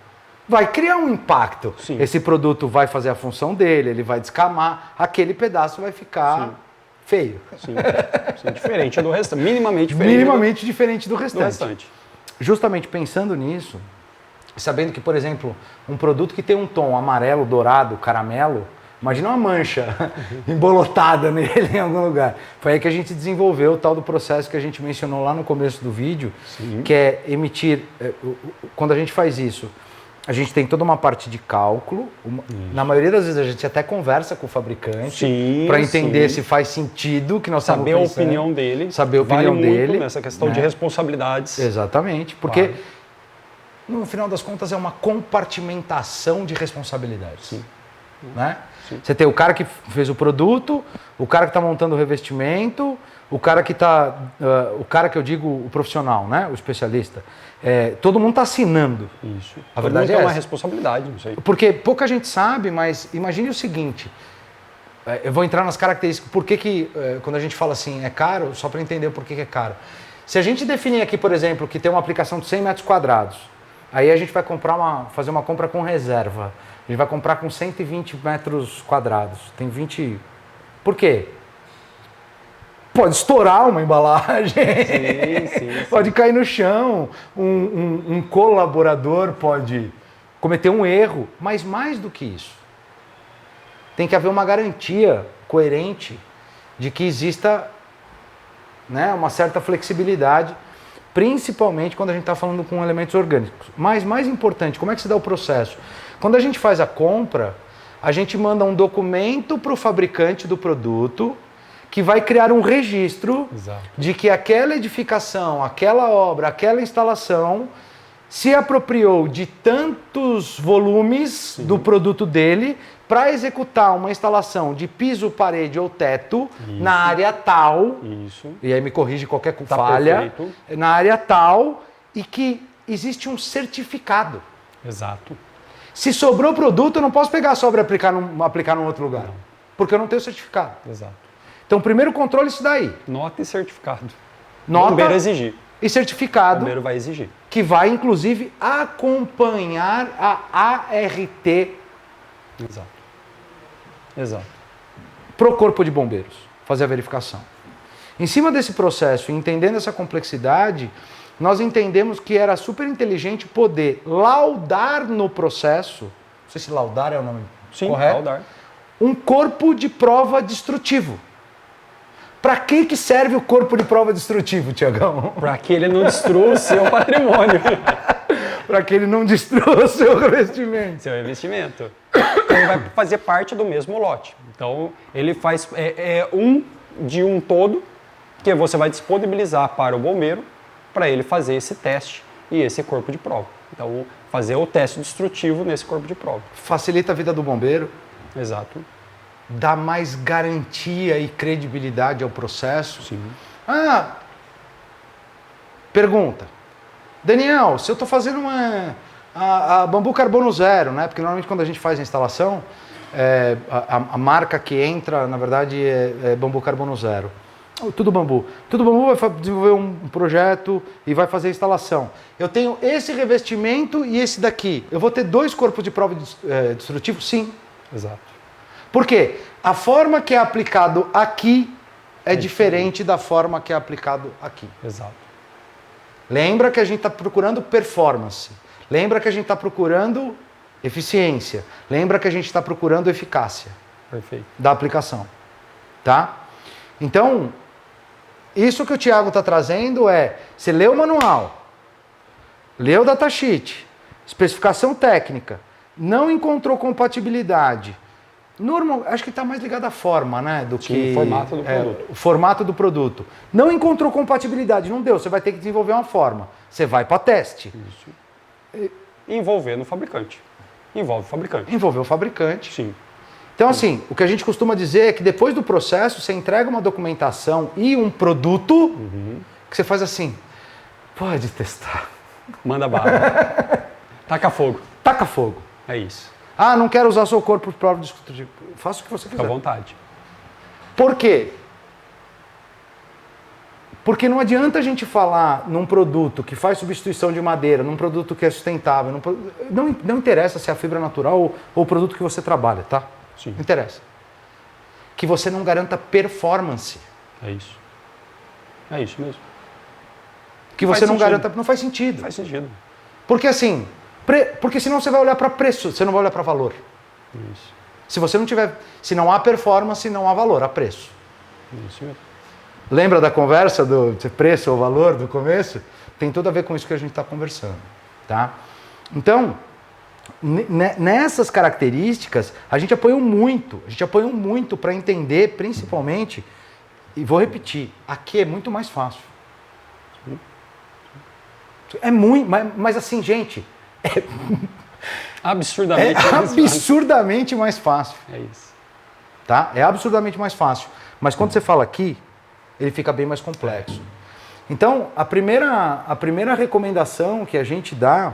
Speaker 1: vai criar um impacto.
Speaker 2: Sim.
Speaker 1: Esse produto vai fazer a função dele, ele vai descamar, aquele pedaço vai ficar feio.
Speaker 2: Sim, diferente do restante, minimamente diferente.
Speaker 1: Minimamente diferente do restante. Justamente pensando nisso, sabendo que, por exemplo, um produto que tem um tom amarelo, dourado, caramelo, imagina uma mancha embolotada nele em algum lugar. Foi aí que a gente desenvolveu o tal do processo que a gente mencionou lá no começo do vídeo, que é emitir, quando a gente faz isso, a gente tem toda uma parte de cálculo, na maioria das vezes a gente até conversa com o fabricante para entender se faz sentido que nós estamos pensando.
Speaker 2: Saber a opinião dele.
Speaker 1: Saber a opinião dele.
Speaker 2: Muito nessa questão de responsabilidades.
Speaker 1: Exatamente, porque no final das contas é uma compartimentação de responsabilidades. Né? Você tem o cara que fez o produto, o cara que está montando o revestimento, o cara que está, o cara que eu digo o profissional, né? O especialista. Todo mundo está assinando.
Speaker 2: Isso.
Speaker 1: A verdade é
Speaker 2: uma
Speaker 1: essa.
Speaker 2: responsabilidade, não sei.
Speaker 1: Porque pouca gente sabe, mas imagine o seguinte. Eu vou entrar nas características. Por que quando a gente fala assim, é caro, só para entender por que é caro. Se a gente definir aqui, por exemplo, que tem uma aplicação de 100 metros quadrados, aí a gente vai fazer uma compra com reserva. A gente vai comprar com 120 metros quadrados. Tem 20... Por quê? Pode estourar uma embalagem, sim. Pode cair no chão, um colaborador pode cometer um erro, mas mais do que isso, tem que haver uma garantia coerente de que exista, né, uma certa flexibilidade, principalmente quando a gente está falando com elementos orgânicos. Mas mais importante, como é que se dá o processo? Quando a gente faz a compra, a gente manda um documento para o fabricante do produto que vai criar um registro de que aquela edificação, aquela obra, aquela instalação se apropriou de tantos volumes do produto dele para executar uma instalação de piso, parede ou teto na área tal, e aí me corrige qualquer falha, na área tal, e que existe um certificado.
Speaker 2: Exato.
Speaker 1: Se sobrou produto, eu não posso pegar a sobra e aplicar num outro lugar, porque eu não tenho certificado.
Speaker 2: Exato.
Speaker 1: Então, o primeiro controle é isso daí.
Speaker 2: Nota e certificado.
Speaker 1: Nota
Speaker 2: o bombeiro exigir.
Speaker 1: E certificado.
Speaker 2: O bombeiro vai exigir.
Speaker 1: Que vai, inclusive, acompanhar a ART.
Speaker 2: Exato.
Speaker 1: Pro Corpo de Bombeiros, fazer a verificação. Em cima desse processo, entendendo essa complexidade, nós entendemos que era super inteligente poder laudar no processo, não sei se laudar é o nome correto,
Speaker 2: laudar.
Speaker 1: um corpo de prova destrutivo. Para que serve o corpo de prova destrutivo, Tiagão?
Speaker 2: Para que ele não destrua o seu patrimônio.
Speaker 1: Para que ele não destrua o seu revestimento.
Speaker 2: Seu investimento. Então, ele vai fazer parte do mesmo lote. Então, ele faz de um todo que você vai disponibilizar para o bombeiro para ele fazer esse teste e esse corpo de prova. Então, fazer o teste destrutivo nesse corpo de prova.
Speaker 1: Facilita a vida do bombeiro.
Speaker 2: Exato.
Speaker 1: Dá mais garantia e credibilidade ao processo.
Speaker 2: Sim.
Speaker 1: Pergunta. Daniel, se eu estou fazendo a Bambu Carbono Zero, né? Porque normalmente quando a gente faz a instalação, a marca que entra, na verdade, é Bambu Carbono Zero. Tudo Bambu. Tudo Bambu vai desenvolver um projeto e vai fazer a instalação. Eu tenho esse revestimento e esse daqui. Eu vou ter 2 corpos de prova destrutivo? Sim.
Speaker 2: Exato.
Speaker 1: Por quê? A forma que é aplicado aqui é diferente da forma que é aplicado aqui.
Speaker 2: Exato.
Speaker 1: Lembra que a gente está procurando performance. Lembra que a gente está procurando eficiência. Lembra que a gente está procurando eficácia.
Speaker 2: Perfeito.
Speaker 1: Da aplicação. Tá? Então, isso que o Thiago está trazendo você lê o manual, lê o datasheet, especificação técnica, não encontrou compatibilidade. Acho que está mais ligado à forma, né? Do que
Speaker 2: o formato do produto.
Speaker 1: O formato do produto. Não encontrou compatibilidade, não deu. Você vai ter que desenvolver uma forma. Você vai para teste.
Speaker 2: Isso. Envolvendo o fabricante. Envolve o fabricante.
Speaker 1: Envolver o fabricante.
Speaker 2: Sim.
Speaker 1: Então, assim, o que a gente costuma dizer é que depois do processo, você entrega uma documentação e um produto que você faz assim, pode testar.
Speaker 2: Manda bala. Taca fogo.
Speaker 1: Taca fogo.
Speaker 2: É isso.
Speaker 1: Não quero usar seu corpo de prova destrutiva. Faça o que você quiser.
Speaker 2: Fica à vontade.
Speaker 1: Por quê? Porque não adianta a gente falar num produto que faz substituição de madeira, num produto que é sustentável. Não interessa se é a fibra natural ou o produto que você trabalha, tá?
Speaker 2: Sim.
Speaker 1: Não interessa. Que você não garanta performance.
Speaker 2: É isso. É isso mesmo.
Speaker 1: Que você não garanta... Não faz sentido.
Speaker 2: Faz sentido.
Speaker 1: Porque assim... Porque senão você vai olhar para preço, você não vai olhar para valor.
Speaker 2: Isso.
Speaker 1: Se você não tiver... Se não há performance, não há valor, há preço.
Speaker 2: Isso mesmo.
Speaker 1: Lembra da conversa do preço ou valor do começo? Tem tudo a ver com isso que a gente está conversando. Tá? Então... Nessas características, a gente apoiou muito para entender, principalmente, e vou repetir, aqui é muito mais fácil. É muito, mas assim, gente, absurdamente mais fácil.
Speaker 2: É isso.
Speaker 1: Tá? É absurdamente mais fácil. Mas quando você fala aqui, ele fica bem mais complexo. Então, a primeira recomendação que a gente dá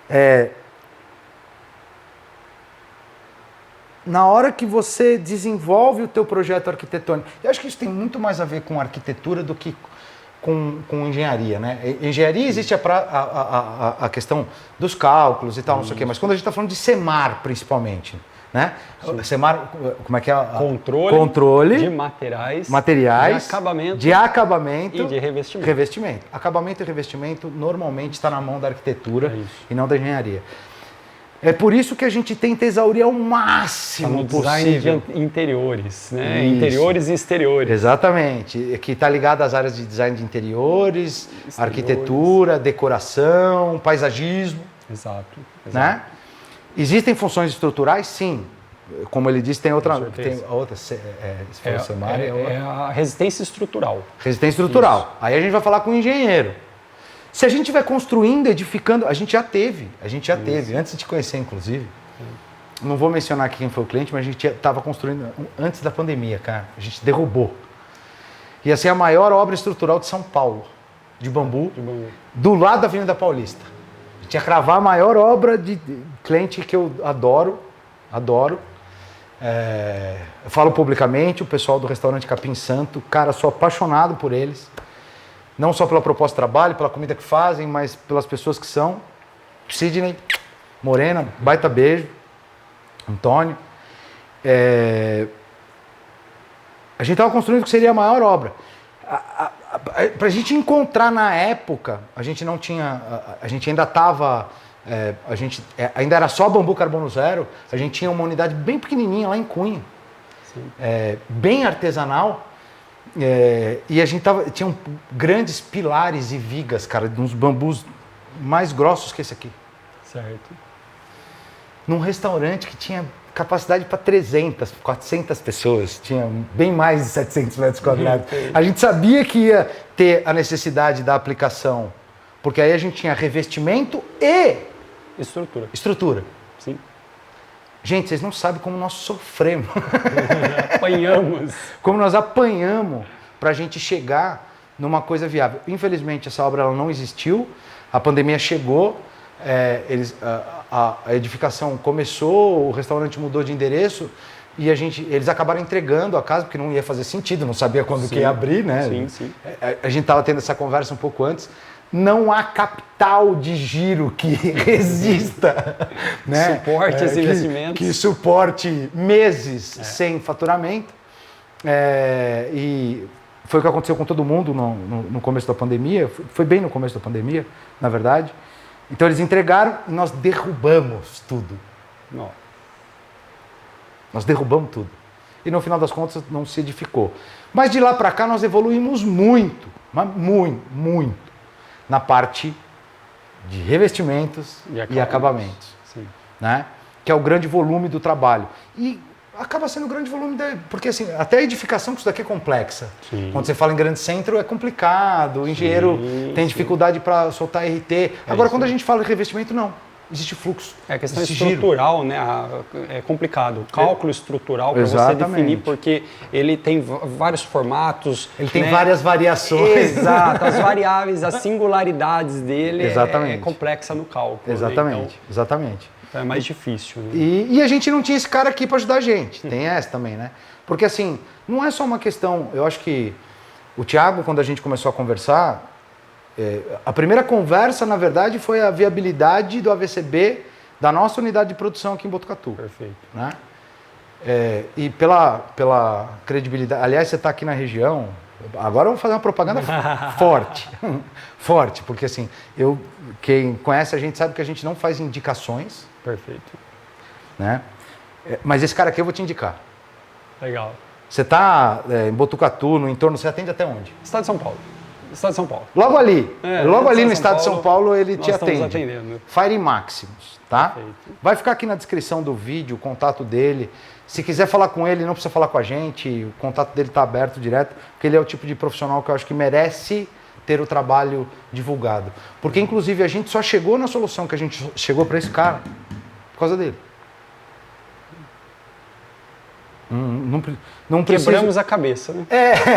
Speaker 1: é... Na hora que você desenvolve o teu projeto arquitetônico, eu acho que isso tem muito mais a ver com arquitetura do que com engenharia, né? Engenharia existe a questão dos cálculos e tal, não sei o quê, mas quando a gente está falando de SEMAR, principalmente, né? SEMAR, como é que é? Controle
Speaker 2: de materiais,
Speaker 1: de acabamento
Speaker 2: e de revestimento.
Speaker 1: Acabamento e revestimento normalmente está na mão da arquitetura e não da engenharia. É por isso que a gente tenta exaurir ao máximo
Speaker 2: no design
Speaker 1: possível.
Speaker 2: De interiores, né? Isso. Interiores e exteriores.
Speaker 1: Exatamente. Que está ligado às áreas de design de interiores, arquitetura, decoração, paisagismo.
Speaker 2: Exato.
Speaker 1: Né? Existem funções estruturais? Sim. Como ele disse, tem outra.
Speaker 2: É a resistência estrutural.
Speaker 1: Resistência estrutural. Isso. Aí a gente vai falar com o engenheiro. Se a gente estiver construindo, edificando, a gente já teve, antes de te conhecer, inclusive. Não vou mencionar aqui quem foi o cliente, mas a gente estava construindo antes da pandemia, cara. A gente derrubou. Ia ser a maior obra estrutural de São Paulo, de bambu, do lado da Avenida Paulista. A gente ia cravar a maior obra de cliente que eu adoro. Eu falo publicamente, o pessoal do restaurante Capim Santo, cara, sou apaixonado por eles. Não só pela proposta de trabalho, pela comida que fazem, mas pelas pessoas que são. Sidney, Morena, baita beijo. Antônio. A gente estava construindo o que seria a maior obra. Para a gente encontrar na época, a gente não tinha... A gente ainda estava a gente ainda era só bambu carbono zero, a gente tinha uma unidade bem pequenininha lá em Cunha, bem artesanal, e a gente tinha grandes pilares e vigas, cara, de uns bambus mais grossos que esse aqui.
Speaker 2: Certo.
Speaker 1: Num restaurante que tinha capacidade para 300, 400 pessoas, tinha bem mais de 700 metros quadrados. A gente sabia que ia ter a necessidade da aplicação, porque aí a gente tinha revestimento e estrutura.
Speaker 2: Sim.
Speaker 1: Gente, vocês não sabem como nós sofremos.
Speaker 2: Apanhamos.
Speaker 1: Como nós apanhamos para a gente chegar numa coisa viável. Infelizmente, essa obra ela não existiu, a pandemia chegou, a edificação começou, o restaurante mudou de endereço e eles acabaram entregando a casa, porque não ia fazer sentido, não sabia quando que ia abrir, né?
Speaker 2: Sim.
Speaker 1: A gente estava tendo essa conversa um pouco antes. Não há capital de giro que resista, né?
Speaker 2: Suporte esse investimento.
Speaker 1: Que suporte meses sem faturamento. E foi o que aconteceu com todo mundo no começo da pandemia. Foi bem no começo da pandemia, na verdade. Então eles entregaram e nós derrubamos tudo.
Speaker 2: Não.
Speaker 1: Nós derrubamos tudo. E no final das contas não se edificou. Mas de lá para cá nós evoluímos muito, mas muito. Na parte de revestimentos e acabamentos, né? Que é o grande volume do trabalho. E acaba sendo o grande volume, porque assim, até a edificação que isso daqui é complexa.
Speaker 2: Sim.
Speaker 1: Quando você fala em grande centro é complicado, o engenheiro tem dificuldade para soltar RT. Agora, quando a gente fala em revestimento, não. Existe fluxo.
Speaker 2: É a questão estrutural, né? É complicado. O cálculo estrutural para você definir, porque ele tem vários formatos.
Speaker 1: Ele tem várias variações.
Speaker 2: Exato. As variáveis, as singularidades dele é complexa no cálculo.
Speaker 1: Exatamente.
Speaker 2: Né? Então,
Speaker 1: exatamente.
Speaker 2: É mais difícil. Né?
Speaker 1: E a gente não tinha esse cara aqui para ajudar a gente. Tem essa também, né? Porque assim, não é só uma questão. Eu acho que o Thiago, quando a gente começou a conversar, a primeira conversa, na verdade, foi a viabilidade do AVCB da nossa unidade de produção aqui em Botucatu.
Speaker 2: Perfeito.
Speaker 1: Né? E pela credibilidade. Aliás, você está aqui na região. Agora eu vou fazer uma propaganda forte. Forte, porque assim, quem conhece a gente sabe que a gente não faz indicações.
Speaker 2: Perfeito.
Speaker 1: Né? Mas esse cara aqui eu vou te indicar.
Speaker 2: Legal.
Speaker 1: Você está em Botucatu, no entorno, você atende até onde?
Speaker 2: Estado de São Paulo. Estado de São Paulo.
Speaker 1: Logo ali. Logo ali no estado de São Paulo ele te atende.
Speaker 2: Atendendo.
Speaker 1: Fire Maximus, tá?
Speaker 2: Perfeito.
Speaker 1: Vai ficar aqui na descrição do vídeo o contato dele. Se quiser falar com ele, não precisa falar com a gente. O contato dele está aberto direto, porque ele é o tipo de profissional que eu acho que merece ter o trabalho divulgado. Porque, inclusive, a gente só chegou na solução que a gente chegou para esse cara por causa dele. Não
Speaker 2: Quebramos a cabeça, né?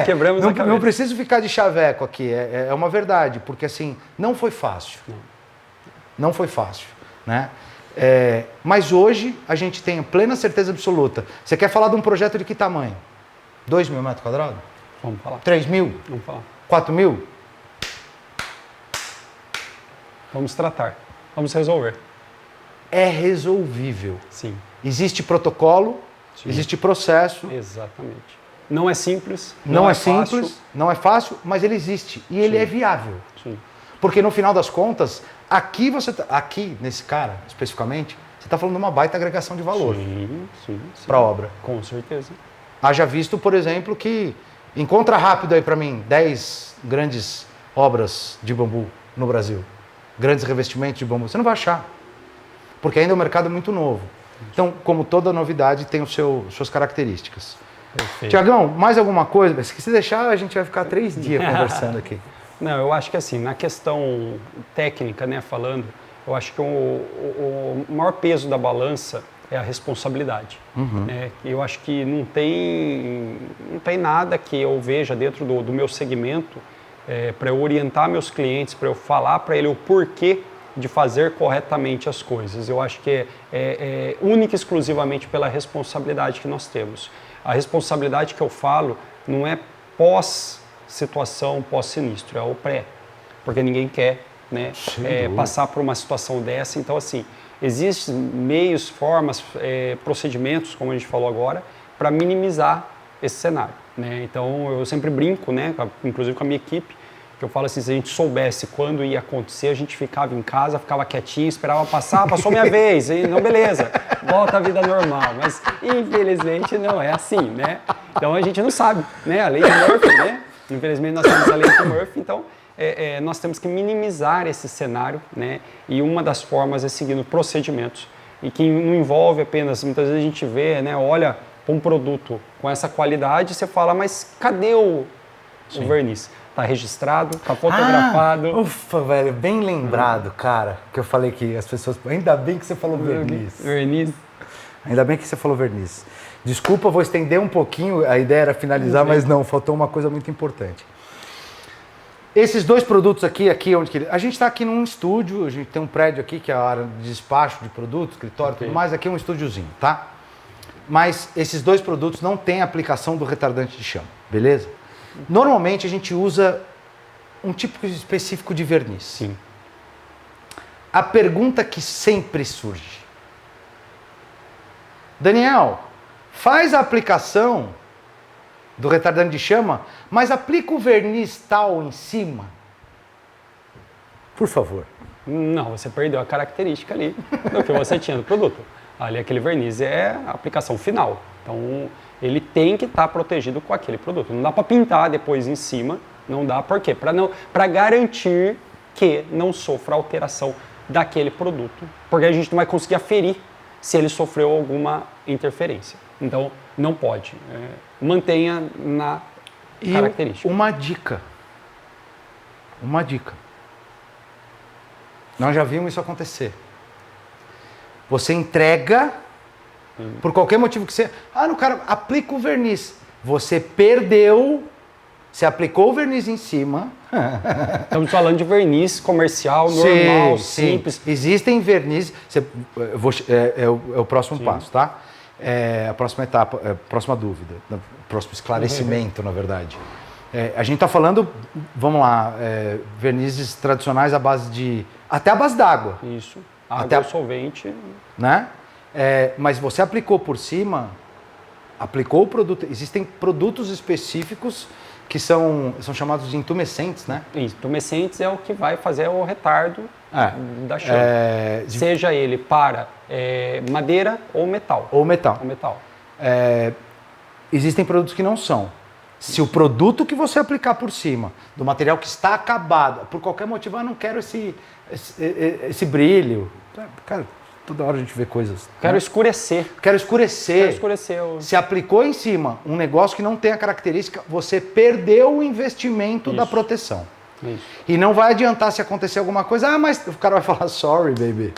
Speaker 2: Quebramos a cabeça.
Speaker 1: Não preciso ficar de chaveco aqui, é uma verdade, porque assim, não foi fácil. Não foi fácil, né? Mas hoje a gente tem plena certeza absoluta. Você quer falar de um projeto de que tamanho? 2.000 metros quadrados?
Speaker 2: Vamos falar.
Speaker 1: 3.000?
Speaker 2: Vamos falar.
Speaker 1: 4.000?
Speaker 2: Vamos tratar. Vamos resolver.
Speaker 1: É resolvível.
Speaker 2: Sim.
Speaker 1: Existe protocolo, existe processo.
Speaker 2: Exatamente. Não é simples.
Speaker 1: Não é simples, não é fácil, mas ele existe. E ele é viável.
Speaker 2: Sim.
Speaker 1: Porque no final das contas, aqui nesse cara, especificamente, você está falando de uma baita agregação de valor para a obra.
Speaker 2: Com certeza.
Speaker 1: Haja visto, por exemplo, que encontra rápido aí para mim 10 grandes obras de bambu no Brasil. Grandes revestimentos de bambu. Você não vai achar. Porque ainda o mercado é muito novo. Então, como toda novidade, tem suas características.
Speaker 2: Perfeito.
Speaker 1: Tiagão, mais alguma coisa? Se deixar, a gente vai ficar 3 dias conversando aqui.
Speaker 2: Não, eu acho que assim, na questão técnica, né, falando, eu acho que o maior peso da balança é a responsabilidade. Né? Eu acho que não tem nada que eu veja dentro do meu segmento para eu orientar meus clientes, para eu falar para ele o porquê de fazer corretamente as coisas. Eu acho que é única e exclusivamente pela responsabilidade que nós temos. A responsabilidade que eu falo não é pós-situação, pós-sinistro, é o pré. Porque ninguém quer, né, passar por uma situação dessa. Então, assim, existem meios, formas, procedimentos, como a gente falou agora, para minimizar esse cenário. Né? Então, eu sempre brinco, né, inclusive com a minha equipe, Que eu falo assim, se a gente soubesse quando ia acontecer, a gente ficava em casa, ficava quietinho, esperava passar, passou minha vez, e não, beleza, volta à vida normal. Mas, infelizmente, não é assim, né? Então, a gente não sabe, né? A lei de Murphy, né? Infelizmente, nós temos a lei de Murphy, então, nós temos que minimizar esse cenário, né? E uma das formas é seguindo procedimentos, e que não envolve apenas, muitas vezes a gente vê, né? Olha para um produto com essa qualidade, você fala, mas cadê o verniz? Tá registrado, tá fotografado.
Speaker 1: Ufa, velho, bem lembrado, cara, que eu falei que as pessoas... Ainda bem que você falou verniz.
Speaker 2: Verniz.
Speaker 1: Ainda bem que você falou verniz. Desculpa, vou estender um pouquinho, a ideia era finalizar, mas não, faltou uma coisa muito importante. Esses dois produtos aqui onde a gente está aqui num estúdio, a gente tem um prédio aqui que é a área de despacho de produtos, escritório e tudo mais, aqui é um estúdiozinho, tá? Mas esses dois produtos não têm aplicação do retardante de chama, beleza? Normalmente a gente usa um tipo específico de verniz.
Speaker 2: Sim.
Speaker 1: A pergunta que sempre surge: Daniel, faz a aplicação do retardante de chama, mas aplica o verniz tal em cima? Por favor.
Speaker 2: Não, você perdeu a característica ali do que você tinha do produto. Ali aquele verniz é a aplicação final. Então, ele tem que estar protegido com aquele produto. Não dá para pintar depois em cima, não dá. Por quê? Para garantir que não sofra alteração daquele produto, porque a gente não vai conseguir aferir se ele sofreu alguma interferência. Então, não pode. Mantenha na característica.
Speaker 1: Uma dica. Uma dica. Nós já vimos isso acontecer. Você entrega, por qualquer motivo que você... no cara, aplica o verniz. Você perdeu, você aplicou o verniz em cima.
Speaker 2: Estamos falando de verniz comercial, normal, simples.
Speaker 1: Existem vernizes... É o próximo passo, tá? A próxima etapa, a próxima dúvida, o próximo esclarecimento, na verdade. A gente está falando, vamos lá, vernizes tradicionais à base de... Até a base d'água.
Speaker 2: Isso. Água solvente.
Speaker 1: Né? Mas você aplicou por cima, aplicou o produto. Existem produtos específicos que são chamados de intumescentes, né?
Speaker 2: Isso, intumescentes é o que vai fazer o retardo da chama. Seja ele para madeira ou metal.
Speaker 1: Ou metal. Existem produtos que não são. Se o produto que você aplicar por cima, do material que está acabado, por qualquer motivo, eu não quero esse brilho. Cara, toda hora a gente vê coisas.
Speaker 2: Quero escurecer.
Speaker 1: Quero escurecer.
Speaker 2: Se
Speaker 1: Se aplicou em cima um negócio que não tem a característica, você perdeu o investimento da proteção.
Speaker 2: Isso.
Speaker 1: E não vai adiantar se acontecer alguma coisa, mas o cara vai falar, sorry, baby.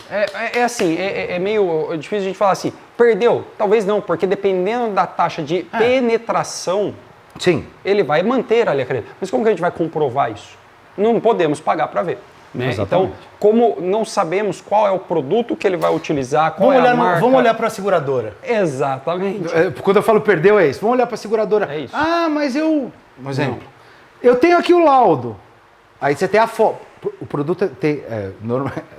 Speaker 2: Assim, é meio difícil a gente falar assim, perdeu? Talvez não, porque dependendo da taxa de penetração,
Speaker 1: sim,
Speaker 2: ele vai manter ali a caneta. Mas como que a gente vai comprovar isso? Não podemos pagar para ver. Né? Então, como não sabemos qual é o produto que ele vai utilizar, qual é a marca...
Speaker 1: Vamos olhar para a seguradora.
Speaker 2: Exatamente.
Speaker 1: Quando eu falo perdeu, é isso. Vamos olhar para a seguradora.
Speaker 2: É isso.
Speaker 1: Mas eu... Um exemplo. Eu tenho aqui o laudo. Aí você tem a foto. O produto tem...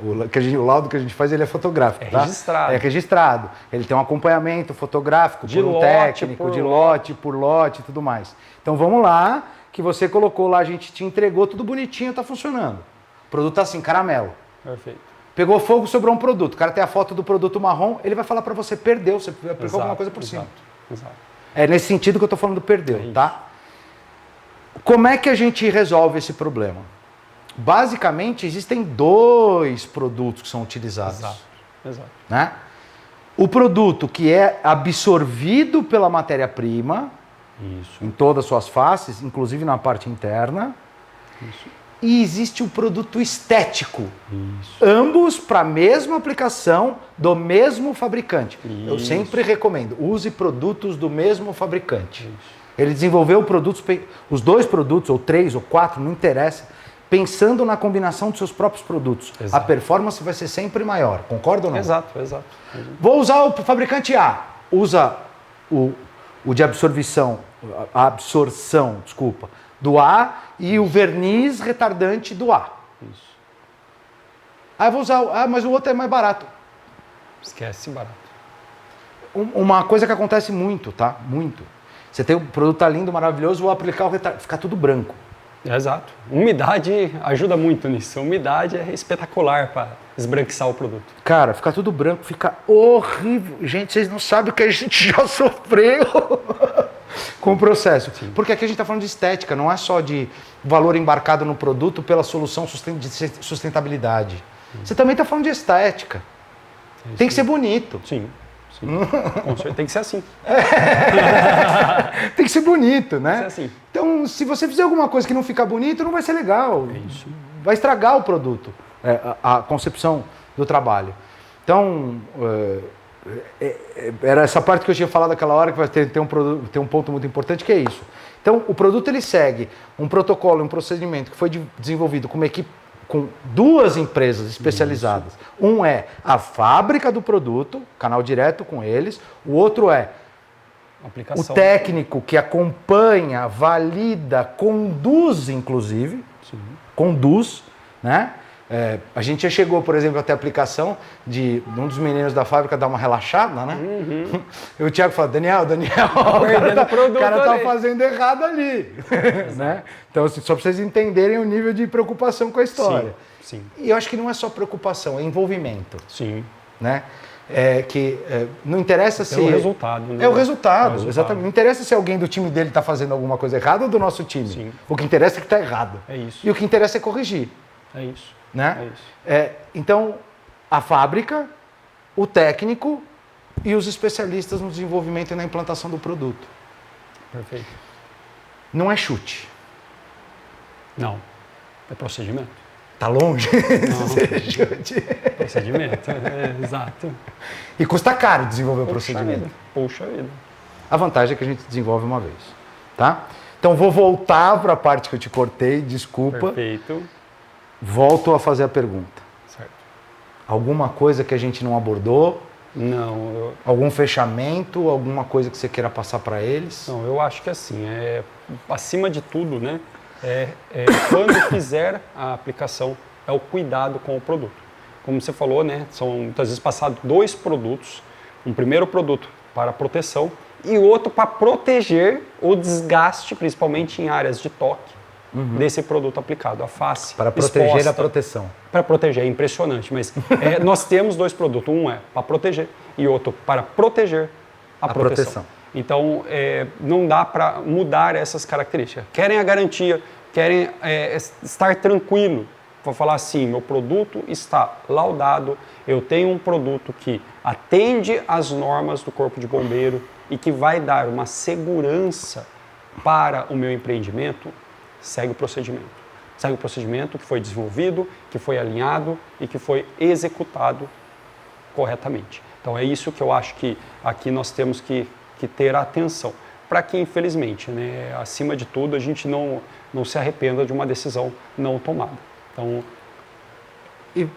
Speaker 1: o laudo que a gente faz, ele é fotográfico.
Speaker 2: Registrado.
Speaker 1: É registrado. Ele tem um acompanhamento fotográfico por um técnico, de lote por lote e tudo mais. Então vamos lá, que você colocou lá, a gente te entregou tudo bonitinho, tá funcionando. O produto tá assim, caramelo.
Speaker 2: Perfeito.
Speaker 1: Pegou fogo, sobrou um produto. O cara tem a foto do produto marrom, ele vai falar para você, perdeu, você aplicou alguma coisa por cima.
Speaker 2: Exato.
Speaker 1: É nesse sentido que eu tô falando do perdeu, tá? Como é que a gente resolve esse problema? Basicamente, existem dois produtos que são utilizados.
Speaker 2: Exato.
Speaker 1: Né? O produto que é absorvido pela matéria-prima, em todas as suas faces, inclusive na parte interna.
Speaker 2: Isso.
Speaker 1: E existe o produto estético. Isso. Ambos para a mesma aplicação do mesmo fabricante. Isso. Eu sempre recomendo, use produtos do mesmo fabricante. Isso. Ele desenvolveu produtos, os dois produtos, ou 3 ou 4, não interessa, pensando na combinação dos seus próprios produtos. Exato. A performance vai ser sempre maior, concorda ou não?
Speaker 2: Exato.
Speaker 1: Vou usar o fabricante A, usa o de absorção, do A e o verniz retardante do A.
Speaker 2: Isso.
Speaker 1: Eu vou usar, mas o outro é mais barato.
Speaker 2: Esquece barato.
Speaker 1: Uma coisa que acontece muito, tá? Muito. Você tem um produto tá lindo, maravilhoso, vou aplicar o retardante, fica tudo branco.
Speaker 2: Exato. Umidade ajuda muito nisso. A umidade é espetacular para esbranquiçar o produto.
Speaker 1: Cara, fica tudo branco, fica horrível. Gente, vocês não sabem o que a gente já sofreu com o processo. Sim. Porque aqui a gente está falando de estética, não é só de valor embarcado no produto pela solução de sustentabilidade. Você também está falando de estética. Tem que ser bonito.
Speaker 2: Sim. Com certeza, tem que ser assim.
Speaker 1: Tem que ser bonito, né?
Speaker 2: Tem que ser assim.
Speaker 1: Então, se você fizer alguma coisa que não ficar bonito, não vai ser legal.
Speaker 2: Isso.
Speaker 1: Vai estragar o produto, a concepção do trabalho. Então, era essa parte que eu tinha falado aquela hora, que vai ter um ponto muito importante, que é isso. Então, o produto ele segue um protocolo, um procedimento que foi desenvolvido com uma equipe, com 2 empresas especializadas. Isso. Um é a fábrica do produto, canal direto com eles. O outro é o técnico que acompanha, valida, conduz, inclusive. Sim. Conduz, né? A gente já chegou, por exemplo, até a aplicação de um dos meninos da fábrica dar uma relaxada, né? Uhum. E o Thiago fala, Daniel, o cara tá fazendo errado ali. Né? Então, assim, só para vocês entenderem o nível de preocupação com a história.
Speaker 2: Sim.
Speaker 1: E eu acho que não é só preocupação, é envolvimento.
Speaker 2: Sim.
Speaker 1: Né? Não interessa se...
Speaker 2: É o resultado. Né?
Speaker 1: É o resultado, exatamente. Não interessa se alguém do time dele está fazendo alguma coisa errada ou do nosso time.
Speaker 2: Sim.
Speaker 1: O que interessa é que está errado.
Speaker 2: É isso.
Speaker 1: E o que interessa é corrigir.
Speaker 2: É isso.
Speaker 1: Né?
Speaker 2: É isso.
Speaker 1: Então, a fábrica, o técnico e os especialistas no desenvolvimento e na implantação do produto.
Speaker 2: Perfeito.
Speaker 1: Não é chute.
Speaker 2: Não. É procedimento.
Speaker 1: Tá longe?
Speaker 2: Não. Chute. Procedimento, exato.
Speaker 1: E custa caro desenvolver o procedimento.
Speaker 2: Puxa vida.
Speaker 1: A vantagem é que a gente desenvolve uma vez. Tá? Então, vou voltar para a parte que eu te cortei, desculpa.
Speaker 2: Perfeito.
Speaker 1: Volto a fazer a pergunta.
Speaker 2: Certo.
Speaker 1: Alguma coisa que a gente não abordou?
Speaker 2: Não.
Speaker 1: Algum fechamento? Alguma coisa que você queira passar para eles?
Speaker 2: Não, eu acho que assim, acima de tudo, né, quando fizer a aplicação, é o cuidado com o produto. Como você falou, né, são muitas vezes passados 2 produtos. Um primeiro produto para proteção e outro para proteger o desgaste, principalmente em áreas de toque. Desse produto aplicado, a face
Speaker 1: para proteger
Speaker 2: exposta,
Speaker 1: a proteção.
Speaker 2: Para proteger, é impressionante, mas nós temos 2 produtos, um é para proteger e outro para proteger a proteção. Então, não dá para mudar essas características. Querem a garantia, querem estar tranquilo, vou falar assim, meu produto está laudado, eu tenho um produto que atende às normas do Corpo de Bombeiro e que vai dar uma segurança para o meu empreendimento, segue o procedimento. Segue o procedimento que foi desenvolvido, que foi alinhado e que foi executado corretamente. Então é isso que eu acho que aqui nós temos que ter atenção. Para que, infelizmente, né, acima de tudo, a gente não se arrependa de uma decisão não tomada. Então,
Speaker 1: e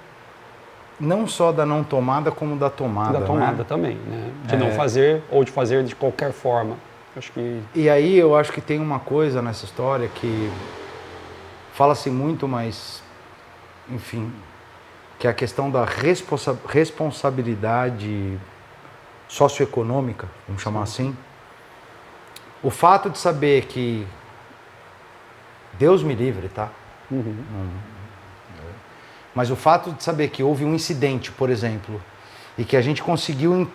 Speaker 1: não só da não tomada, como da tomada.
Speaker 2: Da tomada, né? Também, né? De não fazer ou de fazer de qualquer forma. Acho que...
Speaker 1: E aí eu acho que tem uma coisa nessa história que fala-se muito, mas, enfim, que é a questão da responsabilidade socioeconômica, vamos chamar assim. O fato de saber que, Deus me livre, tá? Mas o fato de saber que houve um incidente, por exemplo, e que a gente conseguiu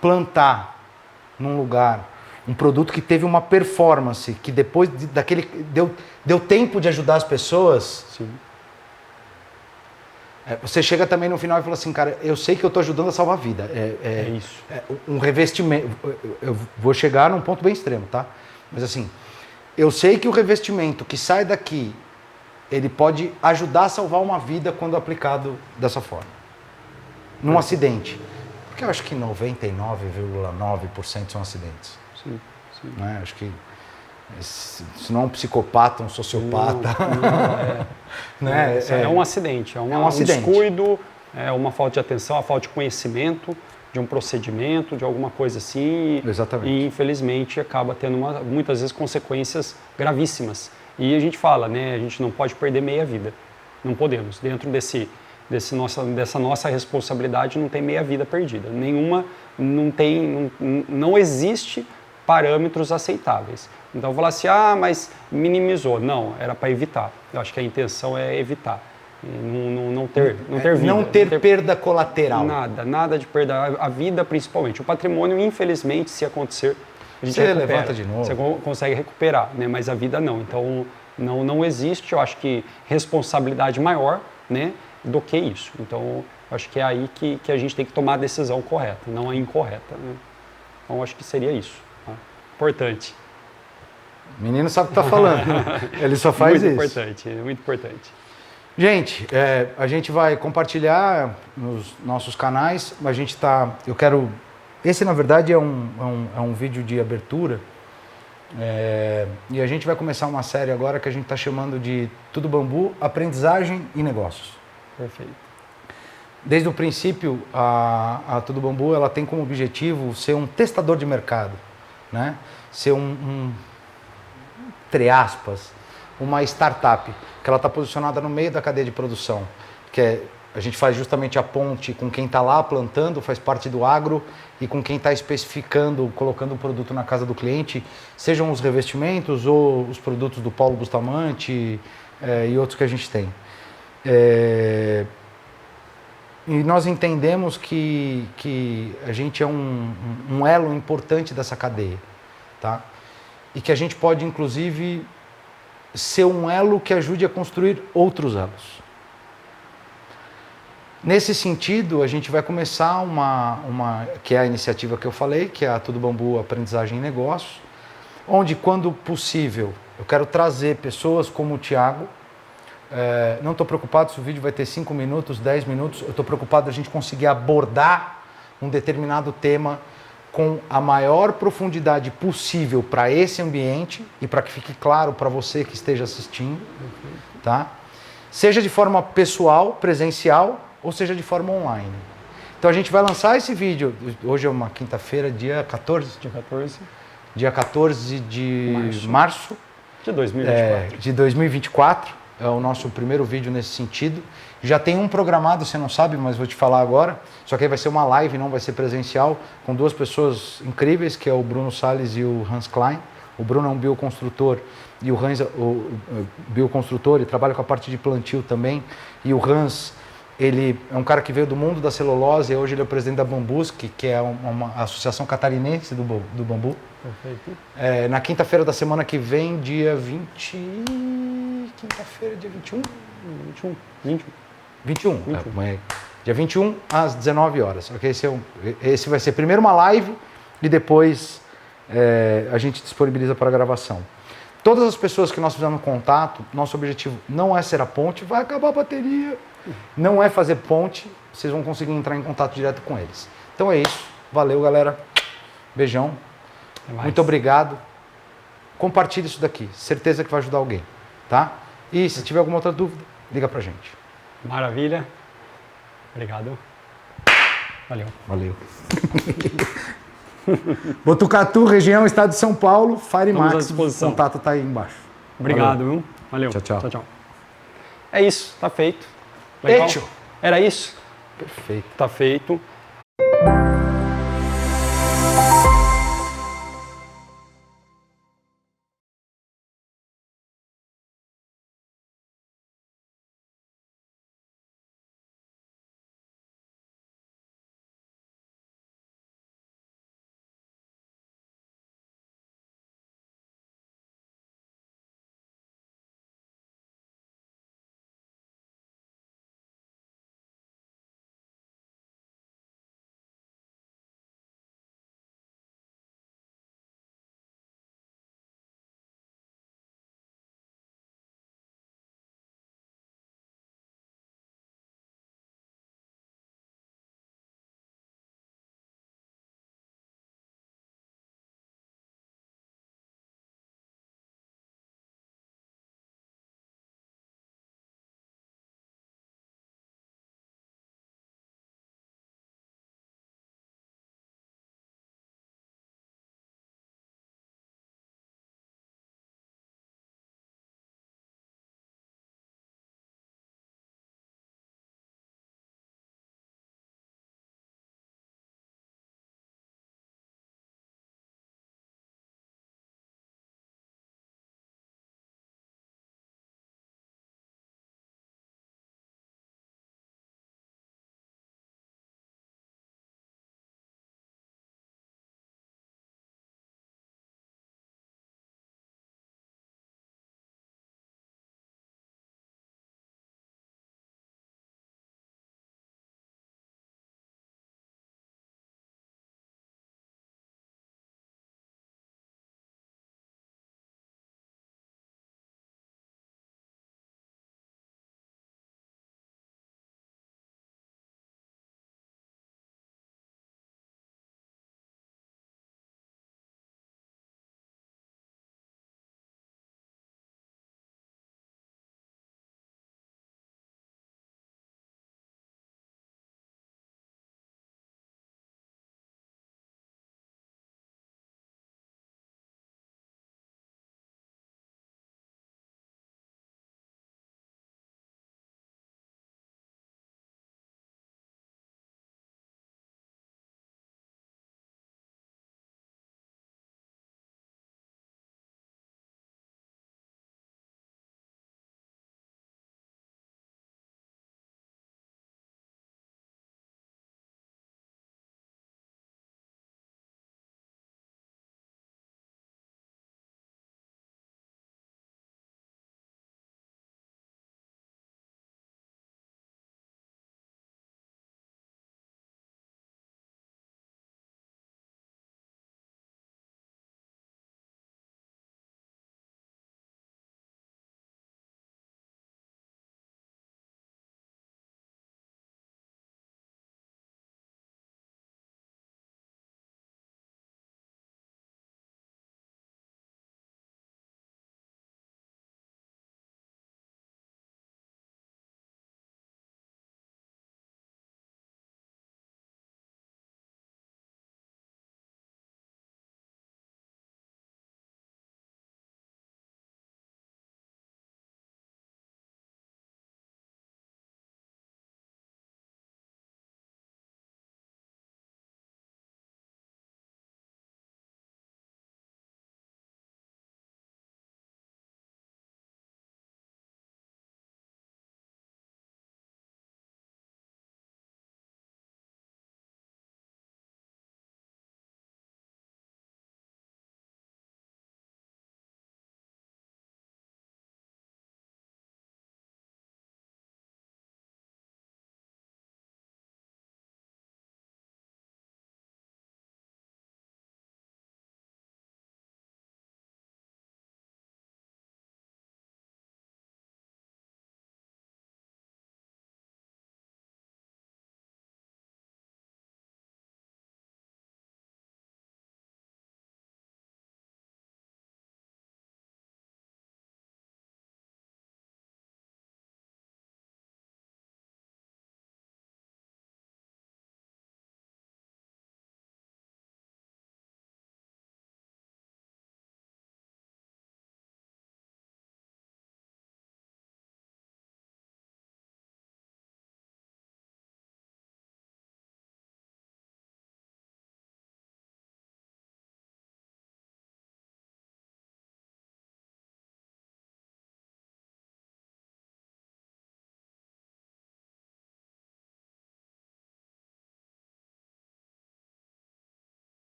Speaker 1: implantar num lugar um produto que teve uma performance, que depois daquele deu tempo de ajudar as pessoas.
Speaker 2: Sim.
Speaker 1: Você chega também no final e fala assim, cara, eu sei que eu estou ajudando a salvar a vida.
Speaker 2: É isso.
Speaker 1: Um revestimento. Eu vou chegar num ponto bem extremo, tá? Mas assim, eu sei que o revestimento que sai daqui, ele pode ajudar a salvar uma vida quando aplicado dessa forma. Num acidente. Porque eu acho que 99,9% são acidentes.
Speaker 2: Sim.
Speaker 1: Né? Acho que se não é um psicopata, um sociopata. Né?
Speaker 2: É um acidente, um descuido, uma falta de atenção, uma falta de conhecimento de um procedimento, de alguma coisa assim.
Speaker 1: Exatamente.
Speaker 2: E infelizmente acaba tendo muitas vezes consequências gravíssimas. E a gente fala, né? A gente não pode perder meia vida. Não podemos. Dentro dessa nossa responsabilidade não tem meia vida perdida. Nenhuma, não existe parâmetros aceitáveis. Então eu vou falar assim, mas minimizou. Não, era para evitar. Eu acho que a intenção é evitar. Não ter vida.
Speaker 1: Não ter perda colateral.
Speaker 2: Nada de perda. A vida, principalmente. O patrimônio, infelizmente, se acontecer, a gente
Speaker 1: você levanta de novo.
Speaker 2: Você consegue recuperar, né? Mas a vida não. Então, não existe, eu acho que, responsabilidade maior, né, do que isso. Então, eu acho que é aí que a gente tem que tomar a decisão correta, não a incorreta. Né? Então, eu acho que seria isso. Tá? Importante.
Speaker 1: O menino sabe o que está falando. Ele só faz
Speaker 2: muito
Speaker 1: isso.
Speaker 2: Importante, muito importante.
Speaker 1: Gente, a gente vai compartilhar nos nossos canais. A gente tá. Eu quero. Esse, na verdade, é um vídeo de abertura. E a gente vai começar uma série agora que a gente está chamando de Tudo Bambu, Aprendizagem e Negócios.
Speaker 2: Perfeito.
Speaker 1: Desde o princípio, a Tudo Bambu ela tem como objetivo ser um testador de mercado, né? Ser entre aspas, uma startup, que ela está posicionada no meio da cadeia de produção, a gente faz justamente a ponte com quem está lá plantando, faz parte do agro, e com quem está especificando, colocando o produto na casa do cliente, sejam os revestimentos ou os produtos do Paulo Bustamante e outros que a gente tem. E nós entendemos que a gente é um elo importante dessa cadeia, tá? E que a gente pode, inclusive, ser um elo que ajude a construir outros elos. Nesse sentido, a gente vai começar que é a iniciativa que eu falei, que é a Tudo Bambu Aprendizagem e Negócios, onde, quando possível, eu quero trazer pessoas como o Thiago. Não estou preocupado se o vídeo vai ter 5 minutos, 10 minutos, eu estou preocupado a gente conseguir abordar um determinado tema com a maior profundidade possível para esse ambiente e para que fique claro para você que esteja assistindo, tá? Seja de forma pessoal, presencial, ou seja de forma online. Então a gente vai lançar esse vídeo, hoje é uma quinta-feira, dia 14? Dia 14 de março
Speaker 2: de 2024.
Speaker 1: De 2024. É o nosso primeiro vídeo nesse sentido. Já tem um programado, você não sabe, mas vou te falar agora. Só que aí vai ser uma live, não vai ser presencial, com duas pessoas incríveis, que é o Bruno Salles e o Hans Klein. O Bruno é um bioconstrutor e o Hans, o bioconstrutor, ele trabalha com a parte de plantio também. E o Hans, ele é um cara que veio do mundo da celulose, e hoje ele é o presidente da Bambusc, que é uma associação catarinense do bambu.
Speaker 2: Perfeito.
Speaker 1: Na quinta-feira da semana que vem, dia 20... Quinta-feira, dia 21? 21. Dia 21, às 19 horas. Okay? Esse vai ser primeiro uma live e depois a gente disponibiliza para gravação. Todas as pessoas que nós fizemos contato, nosso objetivo não é ser a ponte, vai acabar a bateria, não é fazer ponte, vocês vão conseguir entrar em contato direto com eles. Então é isso. Valeu, galera. Beijão. Muito obrigado. Compartilhe isso daqui. Certeza que vai ajudar alguém. Tá? E se tiver alguma outra dúvida, liga pra gente.
Speaker 2: Maravilha. Obrigado. Valeu.
Speaker 1: Botucatu, região, estado de São Paulo, Fire
Speaker 2: Estamos à
Speaker 1: Max,
Speaker 2: disposição.
Speaker 1: o contato tá aí embaixixo.
Speaker 2: Obrigado, viu? Valeu.
Speaker 1: Tchau.
Speaker 2: É isso, tá feito. Legal?
Speaker 1: Hecho.
Speaker 2: Era isso?
Speaker 1: Perfeito.
Speaker 2: Tá feito.